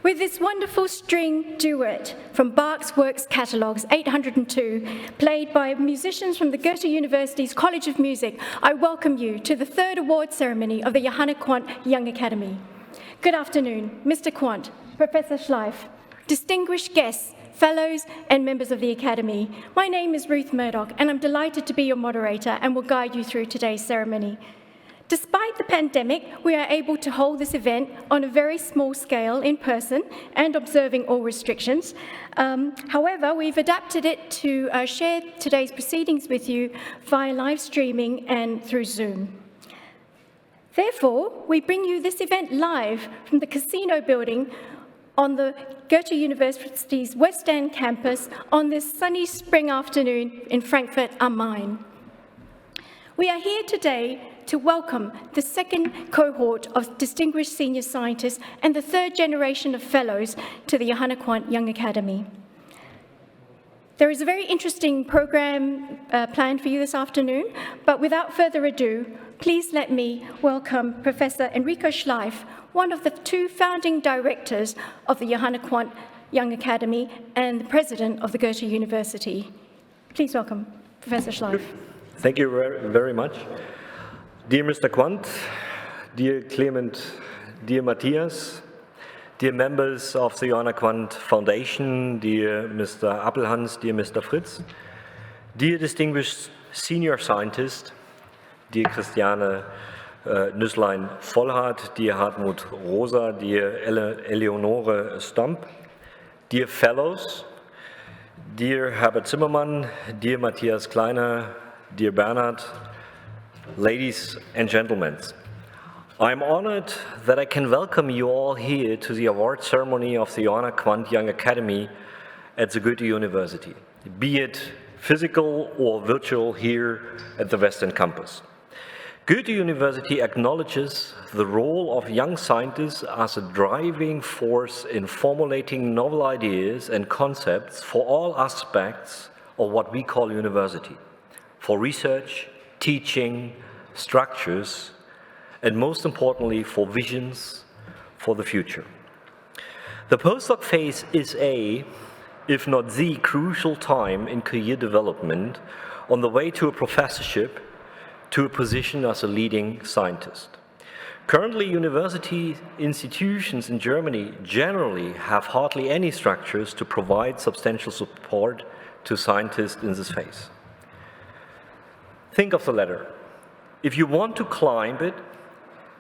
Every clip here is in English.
With this wonderful string duet from Bach's Works Catalogues 802, played by musicians from the Goethe University's College of Music, I welcome you to the third award ceremony of the Johanna Quandt Young Academy. Good afternoon, Mr. Quandt, Professor Schleif, distinguished guests, fellows and members of the Academy. My name is Ruth Murdoch and I'm delighted to be your moderator and will guide you through today's ceremony. Despite the pandemic, we are able to hold this event on a very small scale in person and observing all restrictions. However, we've adapted it to share today's proceedings with you via live streaming and through Zoom. Therefore, we bring you this event live from the Casino building on the Goethe University's West End campus on this sunny spring afternoon in Frankfurt am Main. We are here today to welcome the second cohort of distinguished senior scientists and the third generation of fellows to the Johanna Quandt Young Academy. There is a very interesting program planned for you this afternoon, but without further ado, please let me welcome Professor Enrico Schleif, one of the two founding directors of the Johanna Quandt Young Academy and the president of the Goethe University. Please welcome Professor Schleif. Thank you very much. Dear Mr. Quandt, dear Clement, dear Matthias, dear members of the Johanna Quandt Foundation, dear Mr. Appelhans, dear Mr. Fritz, dear distinguished senior scientists, dear Christiane Nüsslein-Volhard, dear Hartmut Rosa, dear Eleonore Stump, dear fellows, dear Herbert Zimmermann, dear Matthias Kleiner, dear Bernhard, ladies and gentlemen, I'm honored that I can welcome you all here to the award ceremony of the Johanna Quandt Young Academy at the Goethe University, be it physical or virtual here at the Western Campus. Goethe University acknowledges the role of young scientists as a driving force in formulating novel ideas and concepts for all aspects of what we call university, for research, teaching, structures, and most importantly, for visions for the future. The postdoc phase is if not the crucial time in career development on the way to a professorship, to a position as a leading scientist. Currently, university institutions in Germany generally have hardly any structures to provide substantial support to scientists in this phase. Think of the ladder. If you want to climb it,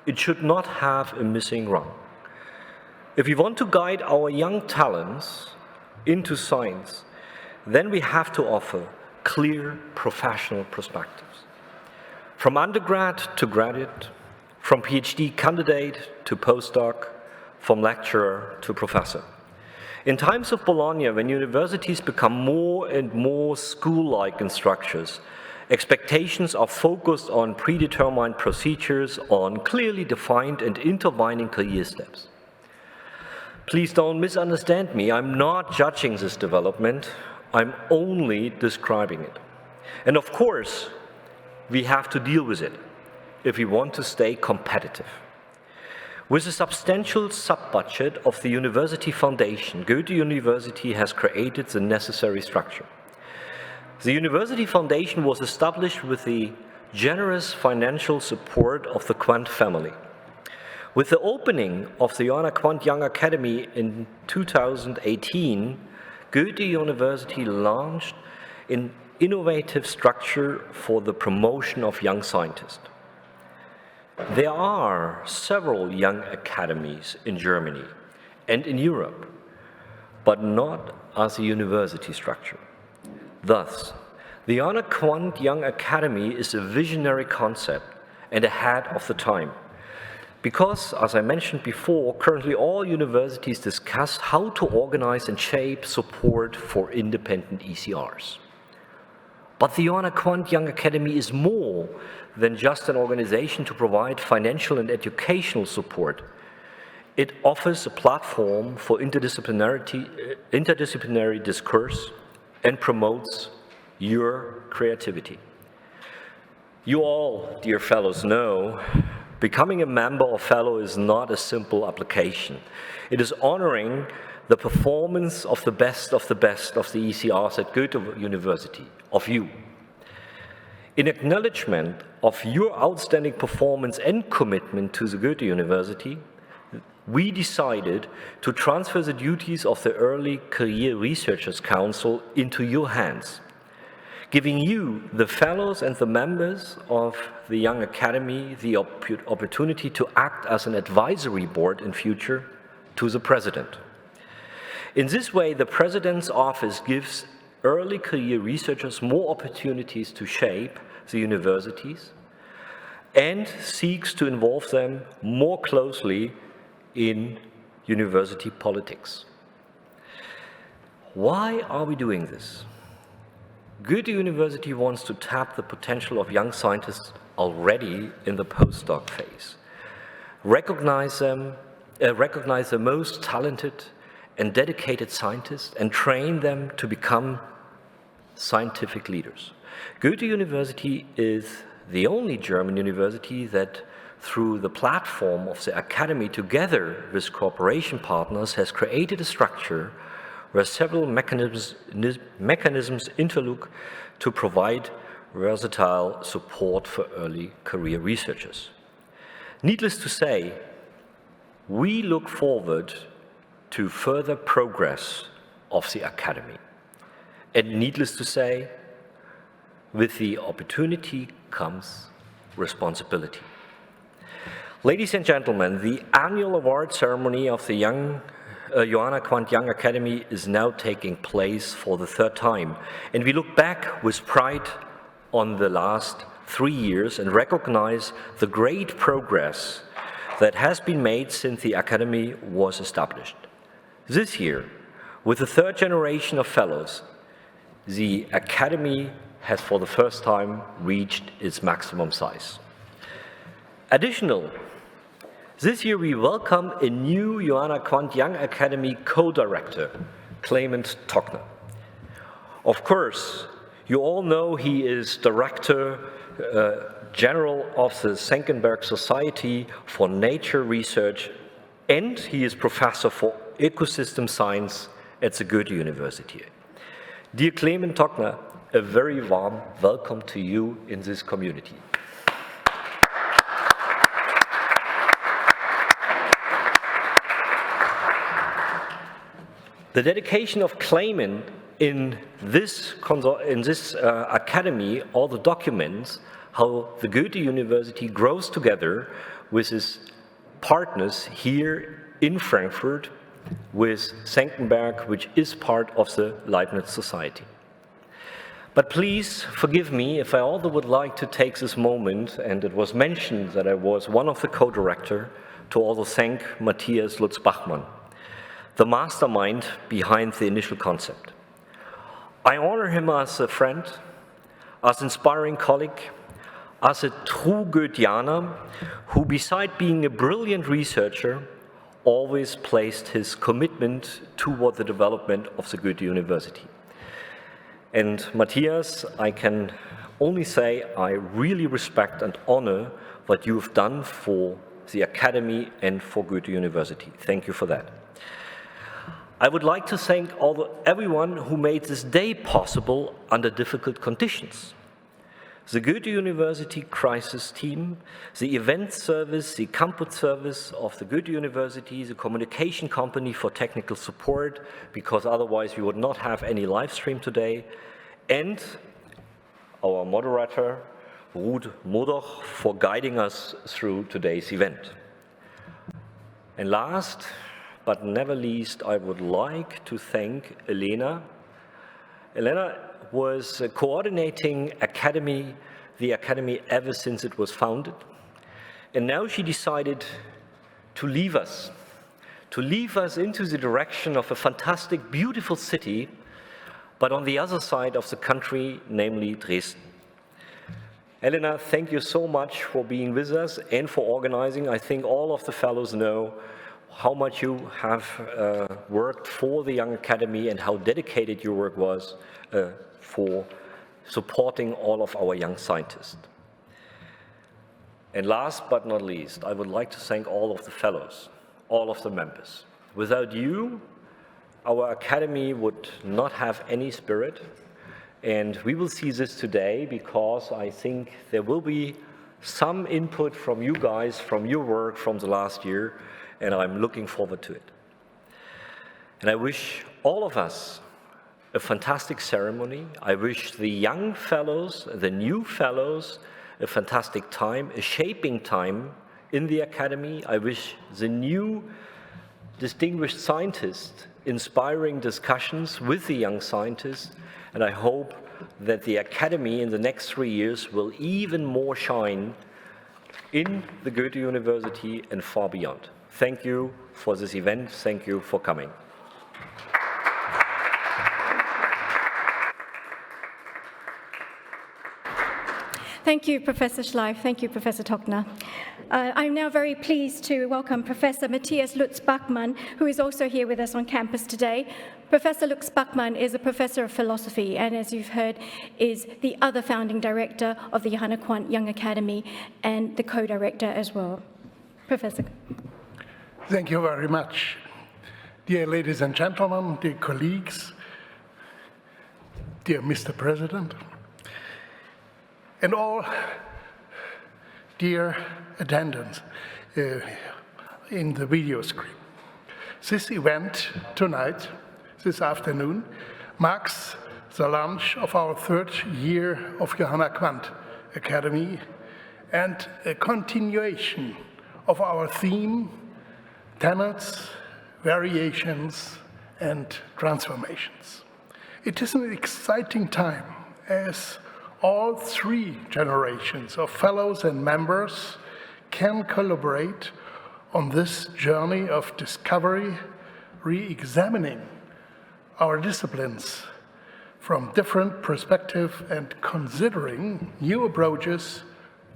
it should not have a missing rung. If we want to guide our young talents into science, then we have to offer clear professional perspectives. From undergrad to graduate, from PhD candidate to postdoc, from lecturer to professor. In times of Bologna, when universities become more and more school-like in structures, expectations are focused on predetermined procedures, on clearly defined and intertwining career steps. Please don't misunderstand me. I'm not judging this development. I'm only describing it. And of course, we have to deal with it if we want to stay competitive. With a substantial sub-budget of the University Foundation, Goethe University has created the necessary structure. The University Foundation was established with the generous financial support of the Quandt family. With the opening of the Johanna Quandt Young Academy in 2018, Goethe University launched an innovative structure for the promotion of young scientists. There are several young academies in Germany and in Europe, but not as a university structure. Thus, the Johanna Quandt Young Academy is a visionary concept and ahead of the time. Because, as I mentioned before, currently all universities discuss how to organize and shape support for independent ECRs. But the Johanna Quandt Young Academy is more than just an organization to provide financial and educational support. It offers a platform for interdisciplinary discourse and promotes your creativity. You all, dear fellows, know Becoming a member or fellow is not a simple application. It is honoring the performance of the best of the ECRs at Goethe University, of you. In acknowledgement of your outstanding performance and commitment to the Goethe University, we decided to transfer the duties of the Early Career Researchers Council into your hands, giving you, the fellows and the members of the Young Academy, the opportunity to act as an advisory board in future to the president. In this way, the president's office gives early career researchers more opportunities to shape the universities and seeks to involve them more closely in university politics. Why are we doing this? Goethe University wants to tap the potential of young scientists already in the postdoc phase, recognize the most talented and dedicated scientists and train them to become scientific leaders. Goethe University is the only German university that, through the platform of the Academy together with cooperation partners, has created a structure where several mechanisms interlock to provide versatile support for early career researchers. Needless to say, we look forward to further progress of the Academy. And needless to say, with the opportunity comes responsibility. Ladies and gentlemen, the annual award ceremony of the Johanna Quandt Young Academy is now taking place for the third time. And we look back with pride on the last 3 years and recognize the great progress that has been made since the Academy was established. This year, with the third generation of fellows, the Academy has for the first time reached its maximum size. Additionally, this year we welcome a new Johanna Quandt Young Academy co-director, Clement Tockner. Of course, you all know he is Director General of the Senckenberg Society for Nature Research, and he is Professor for Ecosystem Science at the Goethe University. Dear Clement Tockner, a very warm welcome to you in this community. The dedication of Clement in this academy, all the documents, how the Goethe University grows together with its partners here in Frankfurt with Senckenberg, which is part of the Leibniz Society. But please forgive me if I also would like to take this moment, and it was mentioned that I was one of the co-directors, to also thank Matthias Lutz-Bachmann, the mastermind behind the initial concept. I honor him as a friend, as an inspiring colleague, as a true Goetheaner, who beside being a brilliant researcher, always placed his commitment toward the development of the Goethe University. And Matthias, I can only say I really respect and honor what you've done for the Academy and for Goethe University. Thank you for that. I would like to thank everyone who made this day possible under difficult conditions. The Goethe University crisis team, the event service, the campus service of the Goethe University, the communication company for technical support, because otherwise we would not have any live stream today, and our moderator, Ruud Modoch, for guiding us through today's event. And last but never least, I would like to thank Elena. Elena was coordinating the Academy ever since it was founded. And now she decided to leave us into the direction of a fantastic, beautiful city, but on the other side of the country, namely Dresden. Elena, thank you so much for being with us and for organizing. I think all of the fellows know how much you have worked for the Young Academy and how dedicated your work was for supporting all of our young scientists. And last but not least, I would like to thank all of the fellows, all of the members. Without you, our academy would not have any spirit. And we will see this today because I think there will be some input from you guys, from your work from the last year, and I'm looking forward to it. And I wish all of us a fantastic ceremony. I wish the young fellows, the new fellows, a fantastic time, a shaping time in the academy. I wish the new distinguished scientists inspiring discussions with the young scientists, and I hope that the academy in the next 3 years will even more shine in the Goethe University and far beyond. Thank you for this event. Thank you for coming. Thank you, Professor Schleif. Thank you, Professor Tockner. I'm now very pleased to welcome Professor Matthias Lutz-Bachmann, who is also here with us on campus today. Professor Lutz-Bachmann is a professor of philosophy and, as you've heard, is the other founding director of the Johanna Quandt Young Academy and the co-director as well. Professor. Thank you very much. Dear ladies and gentlemen, dear colleagues, dear Mr. President, and all dear attendants in the video screen. This event tonight, this afternoon, marks the launch of our 3rd year of Johanna Quandt Academy and a continuation of our theme, tenets, variations, and transformations. It is an exciting time as all 3 generations of fellows and members can collaborate on this journey of discovery, re-examining our disciplines from different perspectives and considering new approaches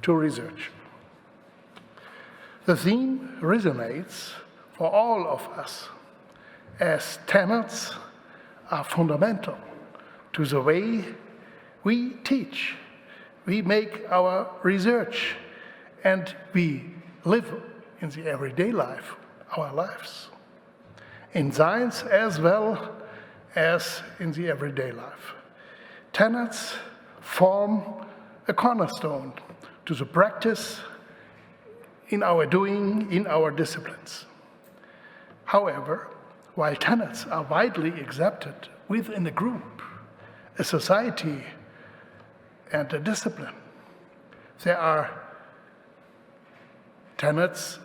to research. The theme resonates for all of us, as tenets are fundamental to the way we teach, we make our research, and we live in the everyday life, our lives, in science as well as in the everyday life. Tenets form a cornerstone to the practice in our doing, in our disciplines. However, while tenets are widely accepted within a group, a society, and a discipline, there are tenets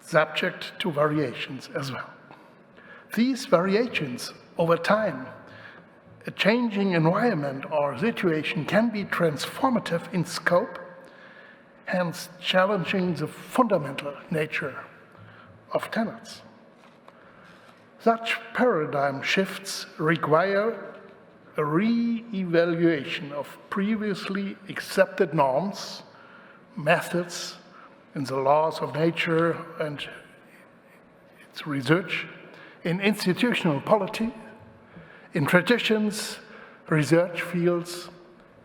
subject to variations as well. These variations over time, a changing environment or situation can be transformative in scope, hence challenging the fundamental nature of tenets. Such paradigm shifts require a re-evaluation of previously accepted norms, methods in the laws of nature and its research, in institutional polity, in traditions, research fields,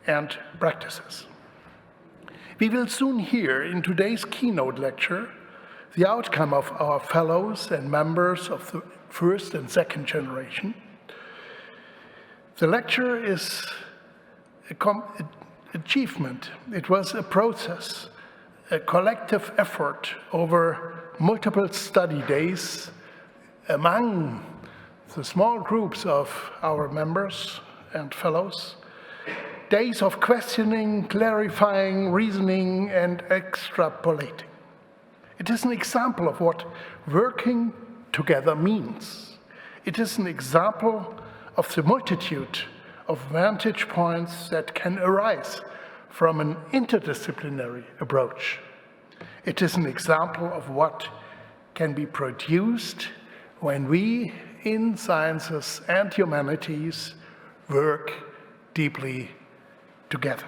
and practices. We will soon hear in today's keynote lecture the outcome of our fellows and members of the 1st and 2nd generation. The lecture is an achievement. It was a process, a collective effort over multiple study days among the small groups of our members and fellows, days of questioning, clarifying, reasoning, and extrapolating. It is an example of what working together means. It is an example of the multitude of vantage points that can arise from an interdisciplinary approach. It is an example of what can be produced when we in sciences and humanities work deeply together.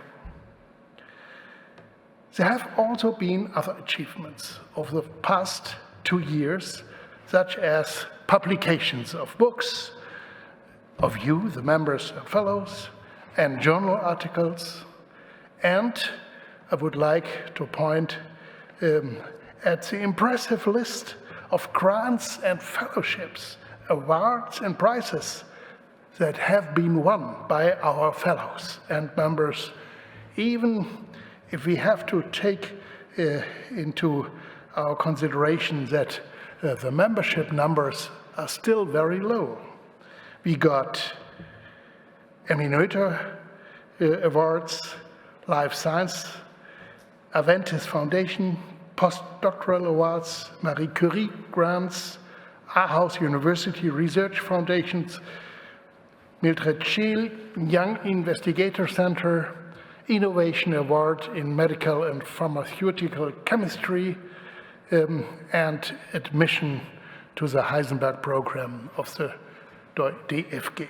There have also been other achievements over the past 2 years, such as publications of books, of you, the members and fellows, and journal articles, and I would like to point at the impressive list of grants and fellowships, awards and prizes that have been won by our fellows and members, even if we have to take into our consideration that the membership numbers are still very low. We got Emmy Noether awards, Life Science, Aventis Foundation, postdoctoral awards, Marie Curie grants, Aarhus University Research Foundations, Mildred Scheel Young Investigator Center, Innovation Award in Medical and Pharmaceutical Chemistry, and admission to the Heisenberg program of the DFG.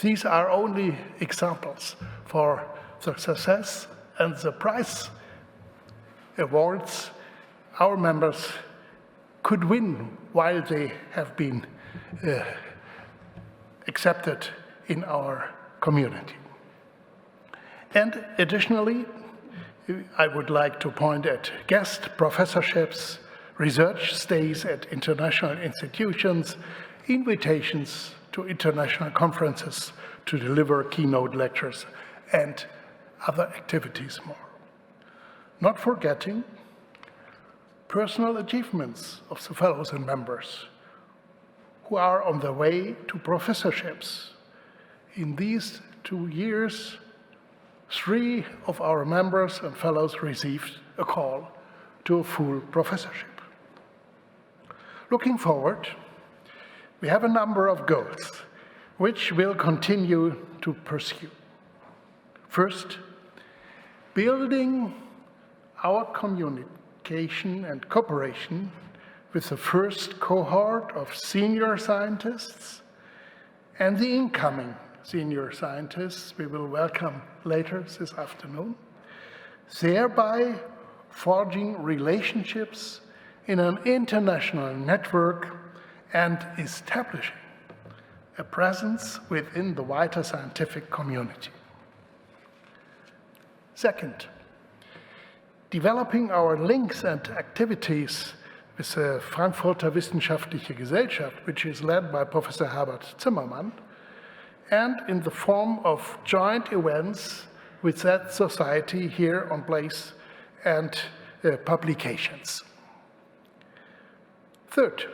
These are only examples for the success and the prize awards our members could win while they have been accepted in our community. And additionally, I would like to point at guest professorships, research stays at international institutions, invitations to international conferences to deliver keynote lectures, and other activities more. Not forgetting personal achievements of the fellows and members who are on their way to professorships. In these 2 years, 3 of our members and fellows received a call to a full professorship. Looking forward, we have a number of goals which we'll continue to pursue. First, building our communication and cooperation with the first cohort of senior scientists and the incoming senior scientists we will welcome later this afternoon, thereby forging relationships in an international network and establishing a presence within the wider scientific community. Second, developing our links and activities with the Frankfurter Wissenschaftliche Gesellschaft, which is led by Professor Herbert Zimmermann, and in the form of joint events with that society here on place and publications. Third,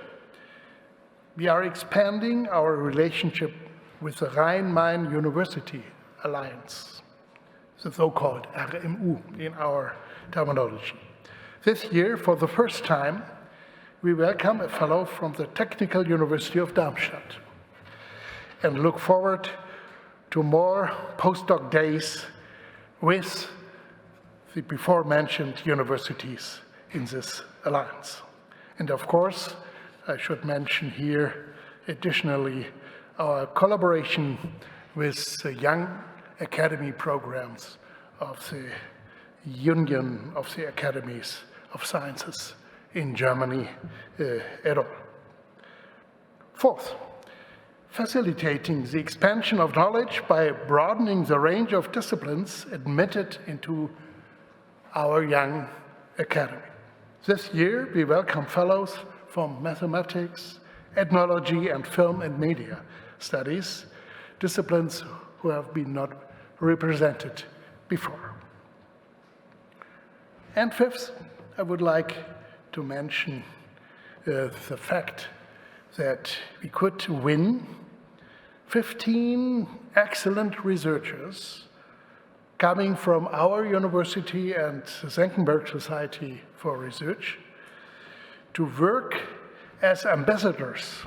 we are expanding our relationship with the Rhine-Main University Alliance, the so-called RMU in our terminology. This year, for the first time, we welcome a fellow from the Technical University of Darmstadt and look forward to more postdoc days with the before-mentioned universities in this alliance. And of course, I should mention here additionally our collaboration with the Young Academy programs of the Union of the Academies of Sciences in Germany et al. Fourth, facilitating the expansion of knowledge by broadening the range of disciplines admitted into our Young Academy. This year, we welcome fellows from mathematics, ethnology, and film and media studies, disciplines who have been not represented before. And fifth, I would like to mention the fact that we could win 15 excellent researchers coming from our university and the Senckenberg Society for Research to work as ambassadors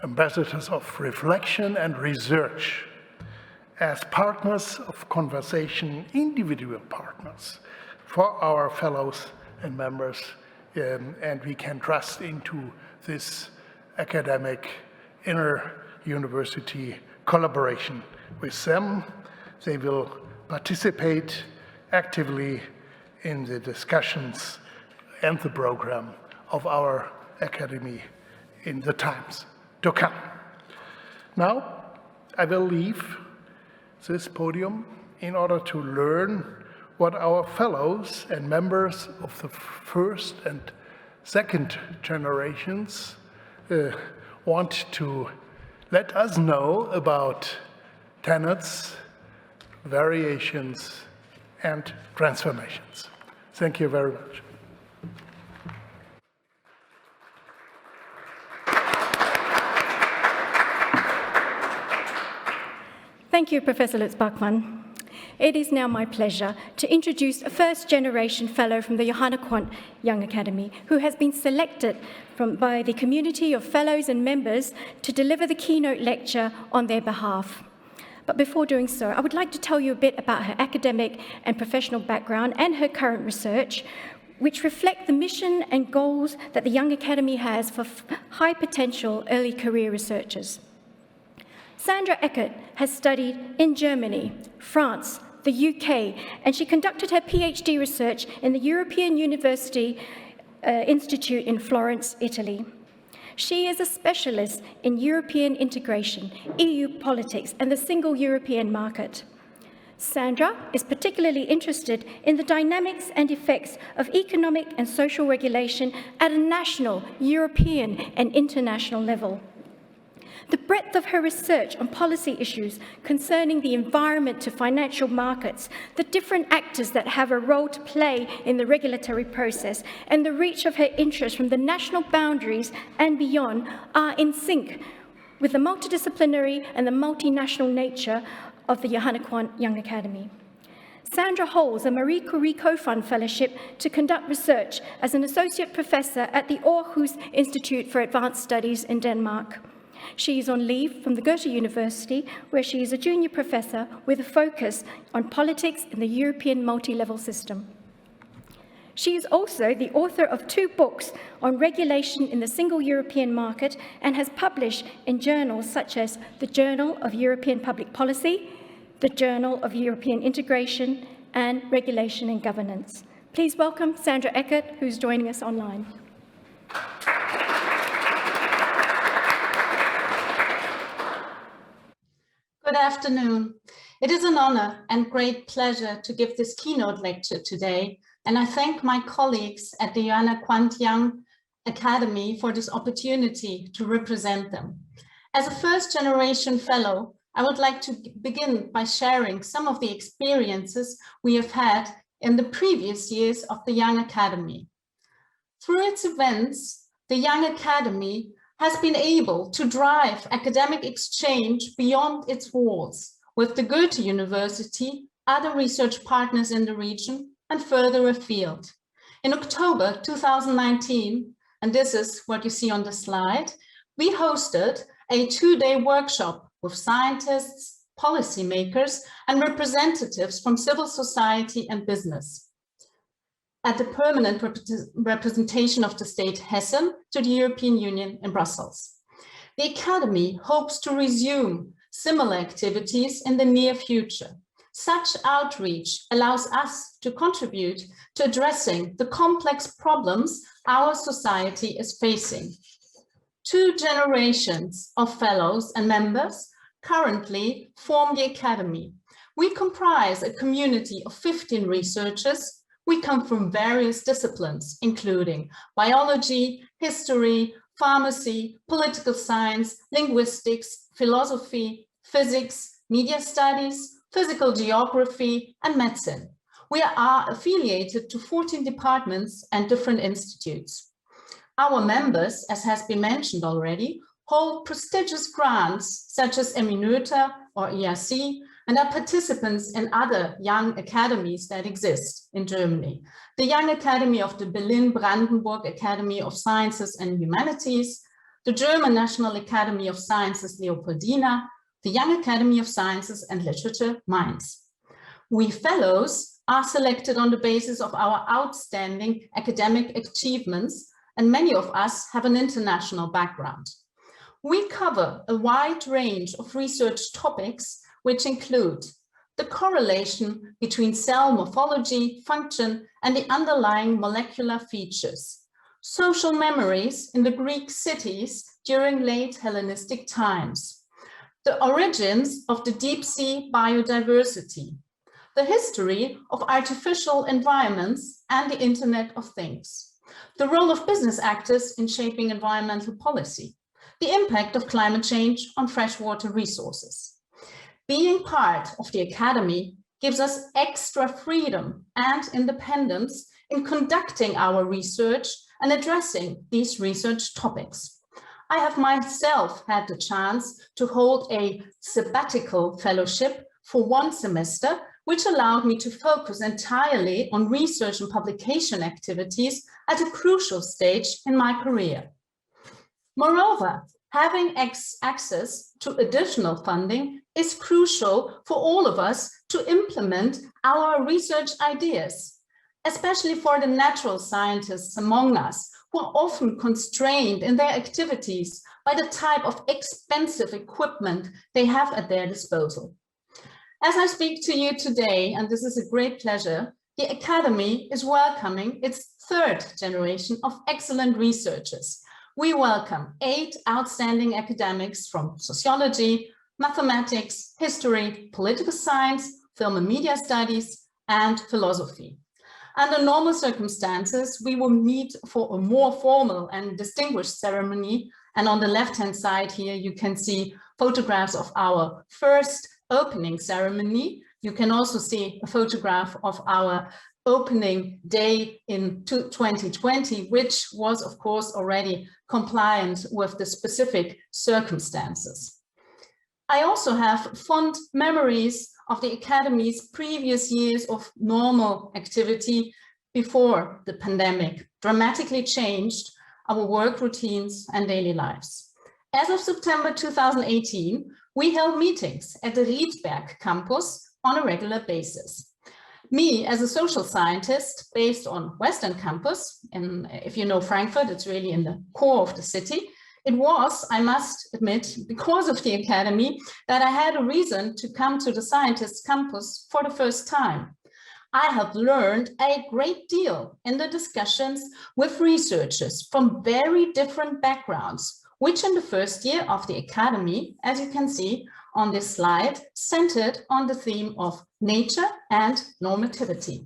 of reflection and research, as partners of conversation, individual partners for our fellows and members, and we can trust into this academic inter-university collaboration with them. They will participate actively in the discussions and the program of our academy in the times to come. Now, I will leave this podium in order to learn what our fellows and members of the first and second generations want to let us know about tenets, variations, and transformations. Thank you very much. Thank you, Professor Lutz-Bachmann. It is now my pleasure to introduce a first-generation fellow from the Johanna Quandt Young Academy, who has been selected by the community of fellows and members to deliver the keynote lecture on their behalf. But before doing so, I would like to tell you a bit about her academic and professional background and her current research, which reflect the mission and goals that the Young Academy has for high-potential early career researchers. Sandra Eckert has studied in Germany, France, the UK, and she conducted her PhD research in the European University Institute in Florence, Italy. She is a specialist in European integration, EU politics, and the single European market. Sandra is particularly interested in the dynamics and effects of economic and social regulation at a national, European, and international level. The breadth of her research on policy issues concerning the environment to financial markets, the different actors that have a role to play in the regulatory process, and the reach of her interest from the national boundaries and beyond are in sync with the multidisciplinary and the multinational nature of the Johanna Quandt Young Academy. Sandra holds a Marie Curie Co-Fund Fellowship to conduct research as an associate professor at the Aarhus Institute for Advanced Studies in Denmark. She is on leave from the Goethe University, where she is a junior professor with a focus on politics in the European multi-level system. She is also the author of 2 books on regulation in the single European market and has published in journals such as the Journal of European Public Policy, the Journal of European Integration, and Regulation and Governance. Please welcome Sandra Eckert, who's joining us online. Good afternoon. It is an honor and great pleasure to give this keynote lecture today, and I thank my colleagues at the Johanna Quandt Young Academy for this opportunity to represent them. As a first-generation fellow, I would like to begin by sharing some of the experiences we have had in the previous years of the Young Academy. Through its events, the Young Academy has been able to drive academic exchange beyond its walls with the Goethe University, other research partners in the region, and further afield. In October 2019, and this is what you see on the slide, we hosted a 2-day workshop with scientists, policymakers, and representatives from civil society and business at the permanent representation of the state Hessen to the European Union in Brussels. The Academy hopes to resume similar activities in the near future. Such outreach allows us to contribute to addressing the complex problems our society is facing. 2 generations of fellows and members currently form the Academy. We comprise a community of 15 researchers. We come from various disciplines, including biology, history, pharmacy, political science, linguistics, philosophy, physics, media studies, physical geography, and medicine. We are affiliated to 14 departments and different institutes. Our members, as has been mentioned already, hold prestigious grants such as Eminöter or ERC, and are participants in other young academies that exist in Germany. The Young Academy of the Berlin-Brandenburg Academy of Sciences and Humanities, the German National Academy of Sciences Leopoldina, the Young Academy of Sciences and Literature Mainz. We fellows are selected on the basis of our outstanding academic achievements, and many of us have an international background. We cover a wide range of research topics which include the correlation between cell morphology, function, and the underlying molecular features, social memories in the Greek cities during late Hellenistic times, the origins of the deep sea biodiversity, the history of artificial environments and the Internet of Things, the role of business actors in shaping environmental policy, the impact of climate change on freshwater resources. Being part of the Academy gives us extra freedom and independence in conducting our research and addressing these research topics. I have myself had the chance to hold a sabbatical fellowship for 1 semester, which allowed me to focus entirely on research and publication activities at a crucial stage in my career. Moreover, having access to additional funding is crucial for all of us to implement our research ideas, especially for the natural scientists among us, who are often constrained in their activities by the type of expensive equipment they have at their disposal. As I speak to you today, and this is a great pleasure, the Academy is welcoming its 3rd generation of excellent researchers. We welcome 8 outstanding academics from sociology, mathematics, history, political science, film and media studies, and philosophy. Under normal circumstances, we will meet for a more formal and distinguished ceremony. And on the left-hand side here, you can see photographs of our first opening ceremony. You can also see a photograph of our opening day in 2020, which was, of course, already compliant with the specific circumstances. I also have fond memories of the Academy's previous years of normal activity before the pandemic dramatically changed our work routines and daily lives. As of September 2018, we held meetings at the Riedberg campus on a regular basis. Me, as a social scientist based on Western Campus, and if you know Frankfurt, it's really in the core of the city, it was, I must admit, because of the Academy that I had a reason to come to the Scientists Campus for the first time. I have learned a great deal in the discussions with researchers from very different backgrounds, which in the first year of the Academy, as you can see on this slide, centered on the theme of nature and normativity.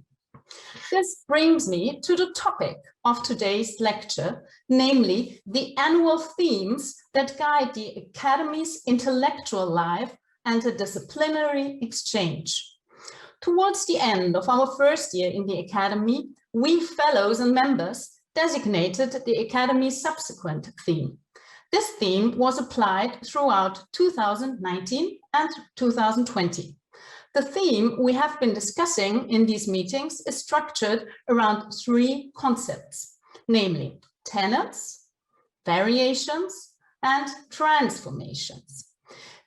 This brings me to the topic of today's lecture, namely the annual themes that guide the Academy's intellectual life and the disciplinary exchange. Towards the end of our first year in the Academy, we fellows and members designated the Academy's subsequent theme. This theme was applied throughout 2019 and 2020. The theme we have been discussing in these meetings is structured around 3 concepts, namely tenets, variations, and transformations.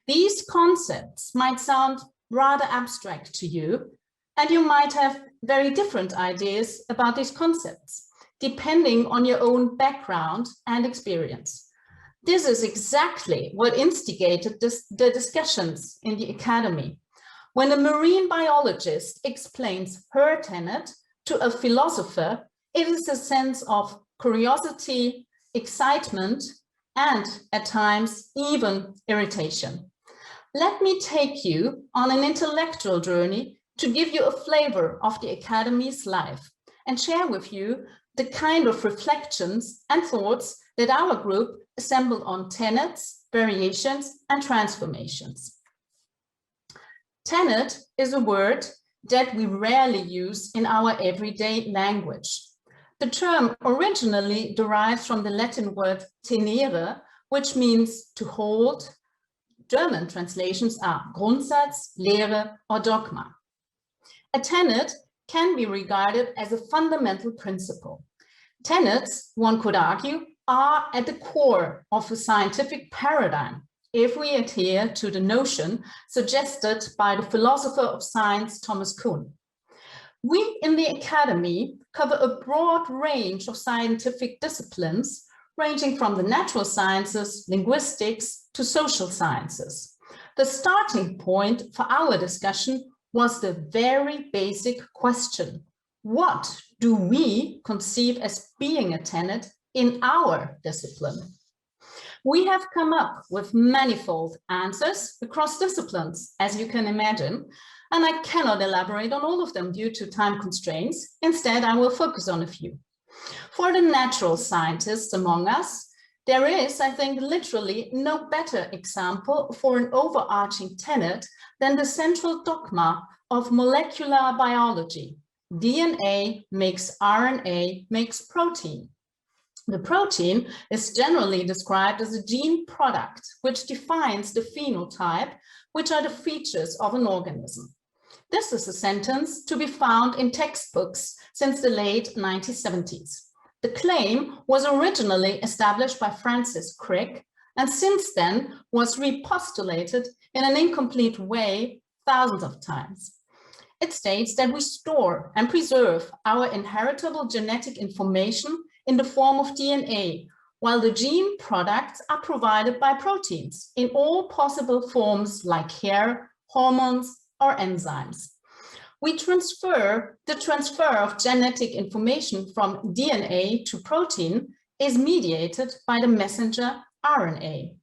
These concepts might sound rather abstract to you, and you might have very different ideas about these concepts, depending on your own background and experience. This is exactly what instigated the discussions in the Academy. When a marine biologist explains her tenet to a philosopher, it is a sense of curiosity, excitement, and at times even irritation. Let me take you on an intellectual journey to give you a flavor of the Academy's life and share with you the kind of reflections and thoughts that our group assembled on tenets, variations, and transformations. Tenet is a word that we rarely use in our everyday language. The term originally derives from the Latin word tenere, which means to hold. German translations are Grundsatz, Lehre, or dogma. A tenet can be regarded as a fundamental principle. Tenets, one could argue, are at the core of a scientific paradigm if we adhere to the notion suggested by the philosopher of science, Thomas Kuhn. We in the Academy cover a broad range of scientific disciplines, ranging from the natural sciences, linguistics, to social sciences. The starting point for our discussion was the very basic question: what do we conceive as being a tenet in our discipline? We have come up with manifold answers across disciplines, as you can imagine, and I cannot elaborate on all of them due to time constraints. Instead, I will focus on a few. For the natural scientists among us, there is, I think, literally no better example for an overarching tenet than the central dogma of molecular biology. DNA makes RNA makes protein. The protein is generally described as a gene product, which defines the phenotype, which are the features of an organism. This is a sentence to be found in textbooks since the late 1970s. The claim was originally established by Francis Crick, and since then was repostulated in an incomplete way thousands of times. It states that we store and preserve our inheritable genetic information in the form of DNA, while the gene products are provided by proteins in all possible forms like hair, hormones, or enzymes. The transfer of genetic information from DNA to protein is mediated by the messenger RNA.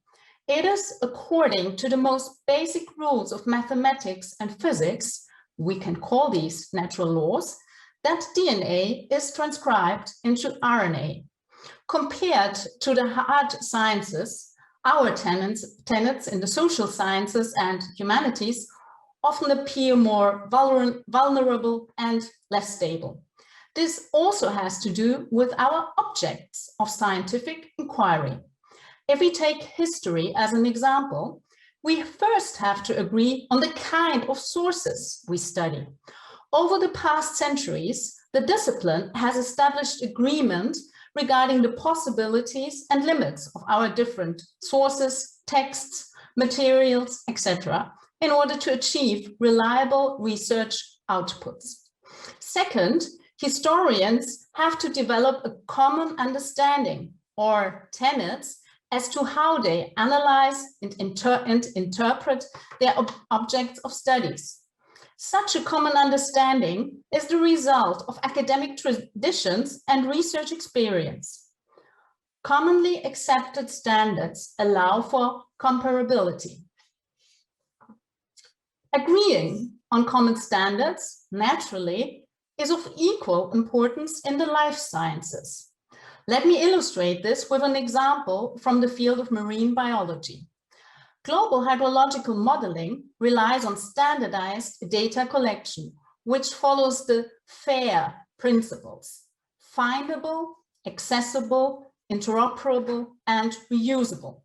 It is according to the most basic rules of mathematics and physics, we can call these natural laws, that DNA is transcribed into RNA. Compared to the hard sciences, our tenets in the social sciences and humanities often appear more vulnerable and less stable. This also has to do with our objects of scientific inquiry. If we take history as an example, we first have to agree on the kind of sources we study. Over the past centuries, the discipline has established agreement regarding the possibilities and limits of our different sources, texts, materials, etc., in order to achieve reliable research outputs. Second, historians have to develop a common understanding or tenets as to how they analyze and interpret their objects of studies. Such a common understanding is the result of academic traditions and research experience. Commonly accepted standards allow for comparability. Agreeing on common standards, naturally, is of equal importance in the life sciences. Let me illustrate this with an example from the field of marine biology. Global hydrological modeling relies on standardized data collection, which follows the FAIR principles: findable, accessible, interoperable, and reusable.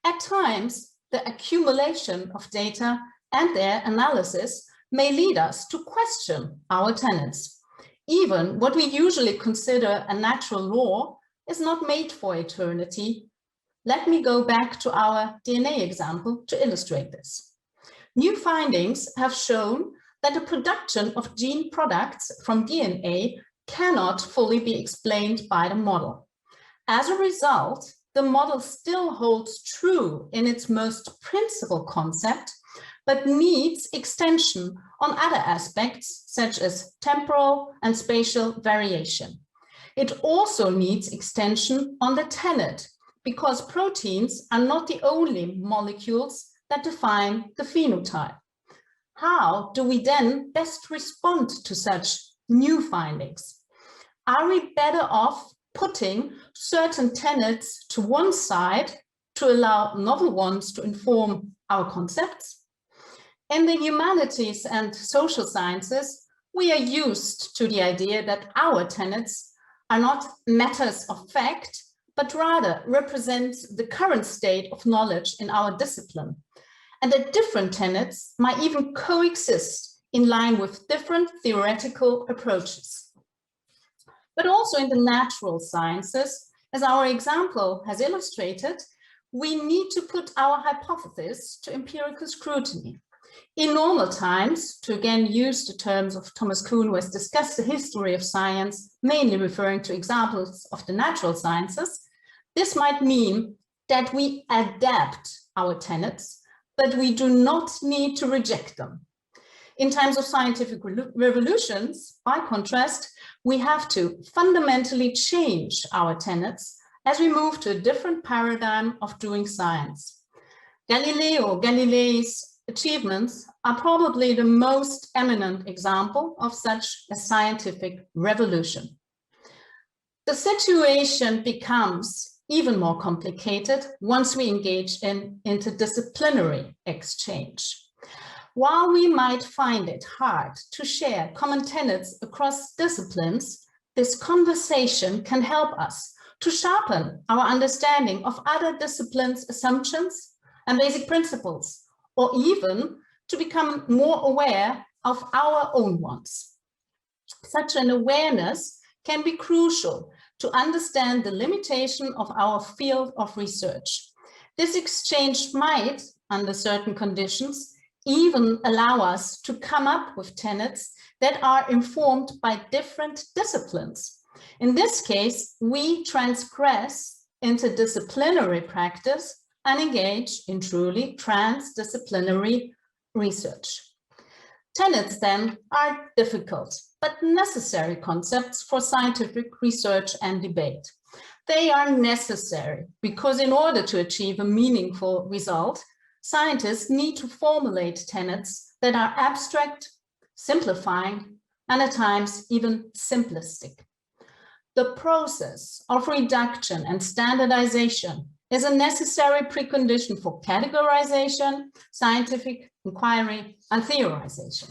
At times, the accumulation of data and their analysis may lead us to question our tenets. Even what we usually consider a natural law is not made for eternity. Let me go back to our DNA example to illustrate this. New findings have shown that the production of gene products from DNA cannot fully be explained by the model. As a result, the model still holds true in its most principal concept, but needs extension on other aspects such as temporal and spatial variation. It also needs extension on the tenet, because proteins are not the only molecules that define the phenotype. How do we then best respond to such new findings? Are we better off putting certain tenets to one side to allow novel ones to inform our concepts? In the humanities and social sciences, we are used to the idea that our tenets are not matters of fact, but rather represent the current state of knowledge in our discipline, and that different tenets might even coexist in line with different theoretical approaches. But also in the natural sciences, as our example has illustrated, we need to put our hypothesis to empirical scrutiny. In normal times, to again use the terms of Thomas Kuhn, who has discussed the history of science, mainly referring to examples of the natural sciences, this might mean that we adapt our tenets, but we do not need to reject them. In times of scientific revolutions, by contrast, we have to fundamentally change our tenets as we move to a different paradigm of doing science. Galileo's achievements are probably the most eminent example of such a scientific revolution. The situation becomes even more complicated once we engage in interdisciplinary exchange. While we might find it hard to share common tenets across disciplines, this conversation can help us to sharpen our understanding of other disciplines' assumptions and basic principles, or even to become more aware of our own ones. Such an awareness can be crucial to understand the limitation of our field of research. This exchange might, under certain conditions, even allow us to come up with tenets that are informed by different disciplines. In this case, we transgress interdisciplinary practice and engage in truly transdisciplinary research. Tenets then are difficult but necessary concepts for scientific research and debate. They are necessary because in order to achieve a meaningful result, scientists need to formulate tenets that are abstract, simplifying, and at times even simplistic. The process of reduction and standardization is a necessary precondition for categorization, scientific inquiry, and theorization.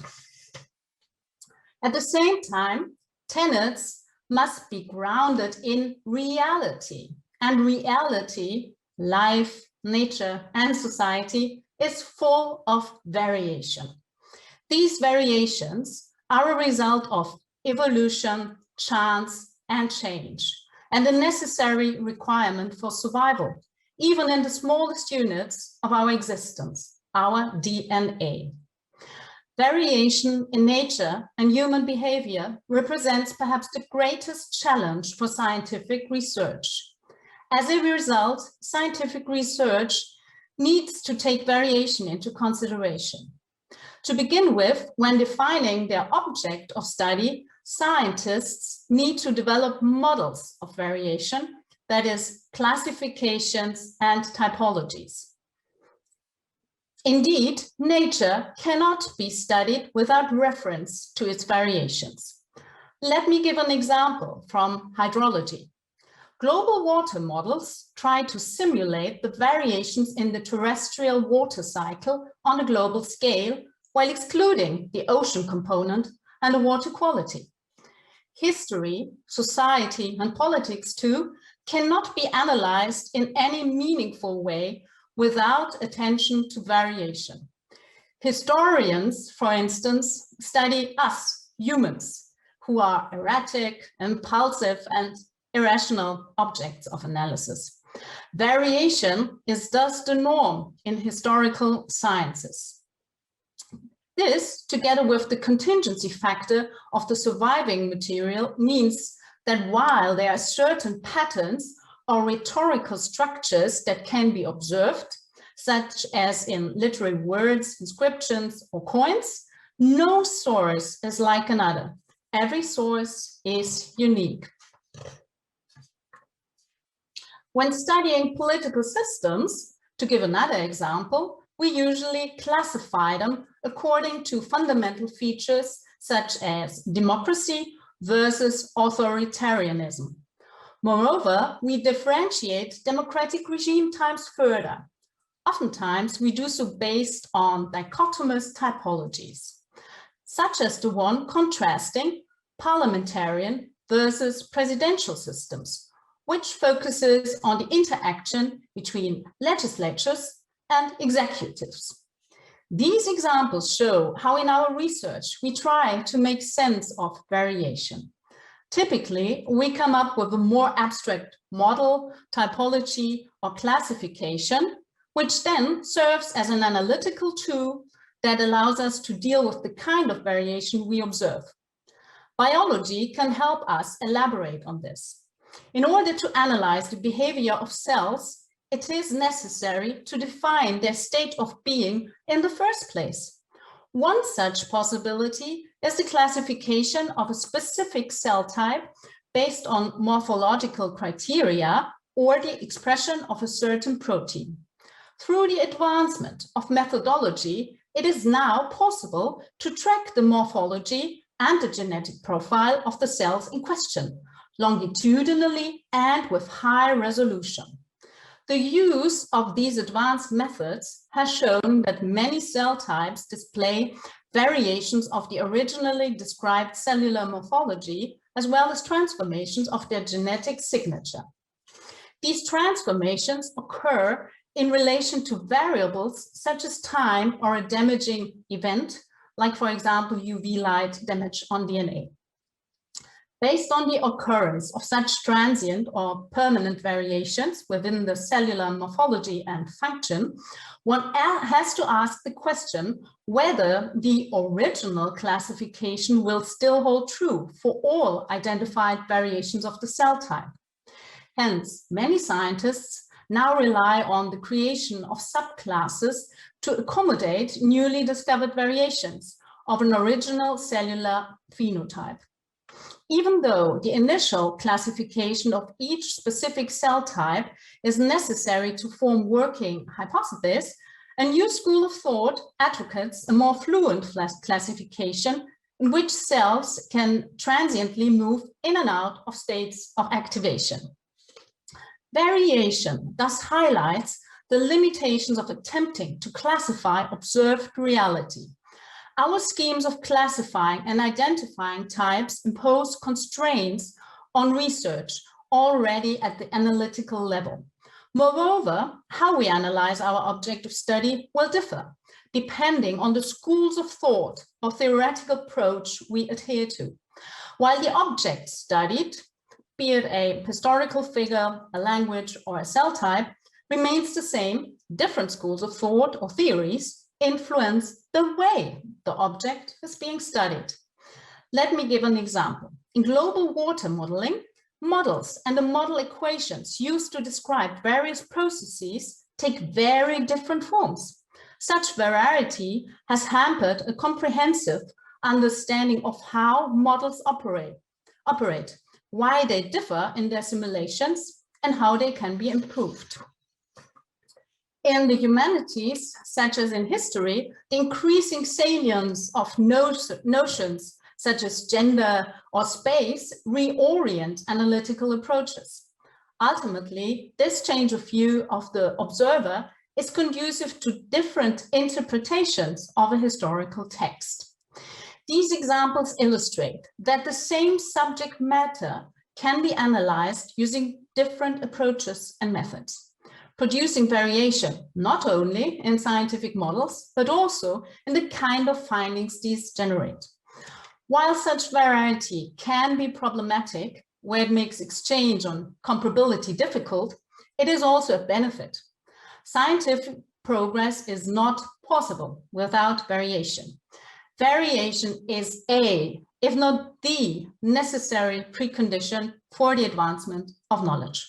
At the same time, tenets must be grounded in reality, and reality, life, nature, and society is full of variation. These variations are a result of evolution, chance, and change, and a necessary requirement for survival, even in the smallest units of our existence, our DNA. Variation in nature and human behavior represents perhaps the greatest challenge for scientific research. As a result, scientific research needs to take variation into consideration. To begin with, when defining their object of study, scientists need to develop models of variation, that is, classifications and typologies. Indeed, nature cannot be studied without reference to its variations. Let me give an example from hydrology. Global water models try to simulate the variations in the terrestrial water cycle on a global scale while excluding the ocean component and the water quality. History, society, and politics too cannot be analyzed in any meaningful way without attention to variation. Historians, for instance, study us, humans, who are erratic, impulsive, and irrational objects of analysis. Variation is thus the norm in historical sciences. This, together with the contingency factor of the surviving material, means that while there are certain patterns or rhetorical structures that can be observed, such as in literary words, inscriptions, or coins, no source is like another. Every source is unique. When studying political systems, to give another example, we usually classify them according to fundamental features such as democracy versus authoritarianism. Moreover, we differentiate democratic regime types further. Oftentimes, we do so based on dichotomous typologies, such as the one contrasting parliamentarian versus presidential systems, which focuses on the interaction between legislatures and executives. These examples show how in our research we try to make sense of variation. Typically, we come up with a more abstract model, typology, or classification, which then serves as an analytical tool that allows us to deal with the kind of variation we observe. Biology can help us elaborate on this. In order to analyze the behavior of cells, it is necessary to define their state of being in the first place. One such possibility is the classification of a specific cell type based on morphological criteria or the expression of a certain protein. Through the advancement of methodology, it is now possible to track the morphology and the genetic profile of the cells in question, longitudinally and with high resolution. The use of these advanced methods has shown that many cell types display variations of the originally described cellular morphology, as well as transformations of their genetic signature. These transformations occur in relation to variables such as time or a damaging event, like for example, UV light damage on DNA. Based on the occurrence of such transient or permanent variations within the cellular morphology and function, one has to ask the question whether the original classification will still hold true for all identified variations of the cell type. Hence, many scientists now rely on the creation of subclasses to accommodate newly discovered variations of an original cellular phenotype. Even though the initial classification of each specific cell type is necessary to form working hypotheses, a new school of thought advocates a more fluent classification in which cells can transiently move in and out of states of activation. Variation thus highlights the limitations of attempting to classify observed reality. Our schemes of classifying and identifying types impose constraints on research already at the analytical level. Moreover, how we analyze our object of study will differ, depending on the schools of thought or theoretical approach we adhere to. While the object studied, be it a historical figure, a language, or a cell type, remains the same, different schools of thought or theories influence the way the object is being studied. Let me give an example. In global water modeling, models and the model equations used to describe various processes take very different forms. Such variety has hampered a comprehensive understanding of how models operate, why they differ in their simulations, and how they can be improved. In the humanities, such as in history, the increasing salience of notions such as gender or space reorient analytical approaches. Ultimately, this change of view of the observer is conducive to different interpretations of a historical text. These examples illustrate that the same subject matter can be analyzed using different approaches and methods, producing variation not only in scientific models, but also in the kind of findings these generate. While such variety can be problematic, where it makes exchange on comparability difficult, it is also a benefit. Scientific progress is not possible without variation. Variation is a, if not the, necessary precondition for the advancement of knowledge.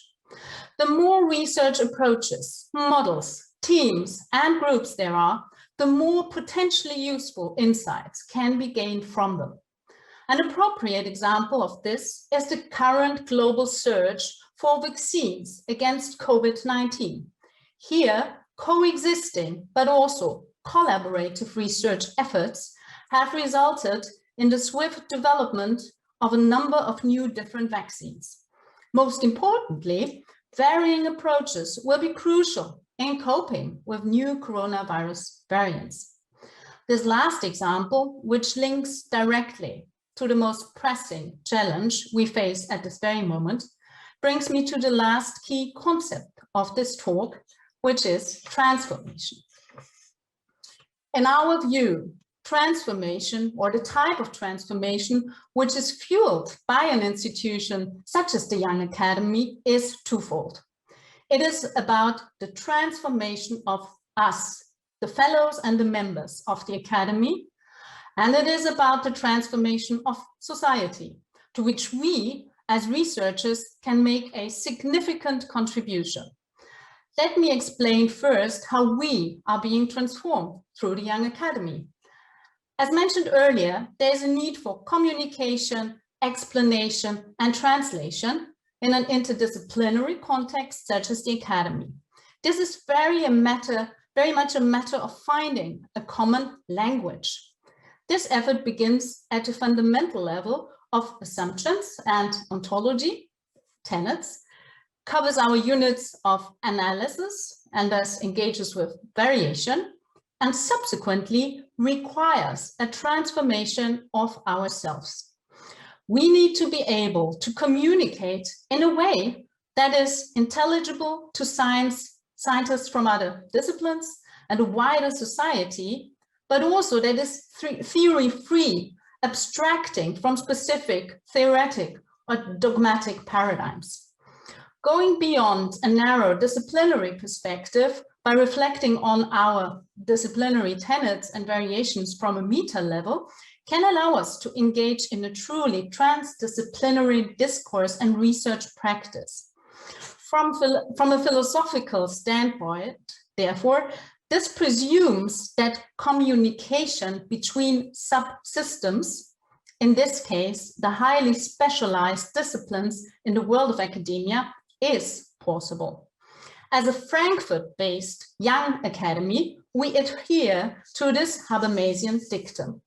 The more research approaches, models, teams, and groups there are, the more potentially useful insights can be gained from them. An appropriate example of this is the current global search for vaccines against COVID-19. Here, coexisting but also collaborative research efforts have resulted in the swift development of a number of new different vaccines. Most importantly, varying approaches will be crucial in coping with new coronavirus variants. This last example, which links directly to the most pressing challenge we face at this very moment, brings me to the last key concept of this talk, which is transformation. In our view, transformation, or the type of transformation which is fueled by an institution such as the Young Academy, is twofold. It is about the transformation of us, the fellows and the members of the Academy, and it is about the transformation of society, to which we, as researchers, can make a significant contribution. Let me explain first how we are being transformed through the Young Academy. As mentioned earlier, there is a need for communication, explanation, and translation in an interdisciplinary context such as the Academy. This is very a matter very much a matter of finding a common language. This effort begins at a fundamental level of assumptions and ontology, tenets, covers our units of analysis and thus engages with variation, and subsequently requires a transformation of ourselves. We need to be able to communicate in a way that is intelligible to scientists from other disciplines and a wider society, but also that is theory-free, abstracting from specific theoretic or dogmatic paradigms. Going beyond a narrow disciplinary perspective by reflecting on our disciplinary tenets and variations from a meta level can allow us to engage in a truly transdisciplinary discourse and research practice. From a philosophical standpoint, therefore, this presumes that communication between subsystems, in this case, the highly specialized disciplines in the world of academia, is possible. As a Frankfurt-based Young Academy, we adhere to this Habermasian dictum.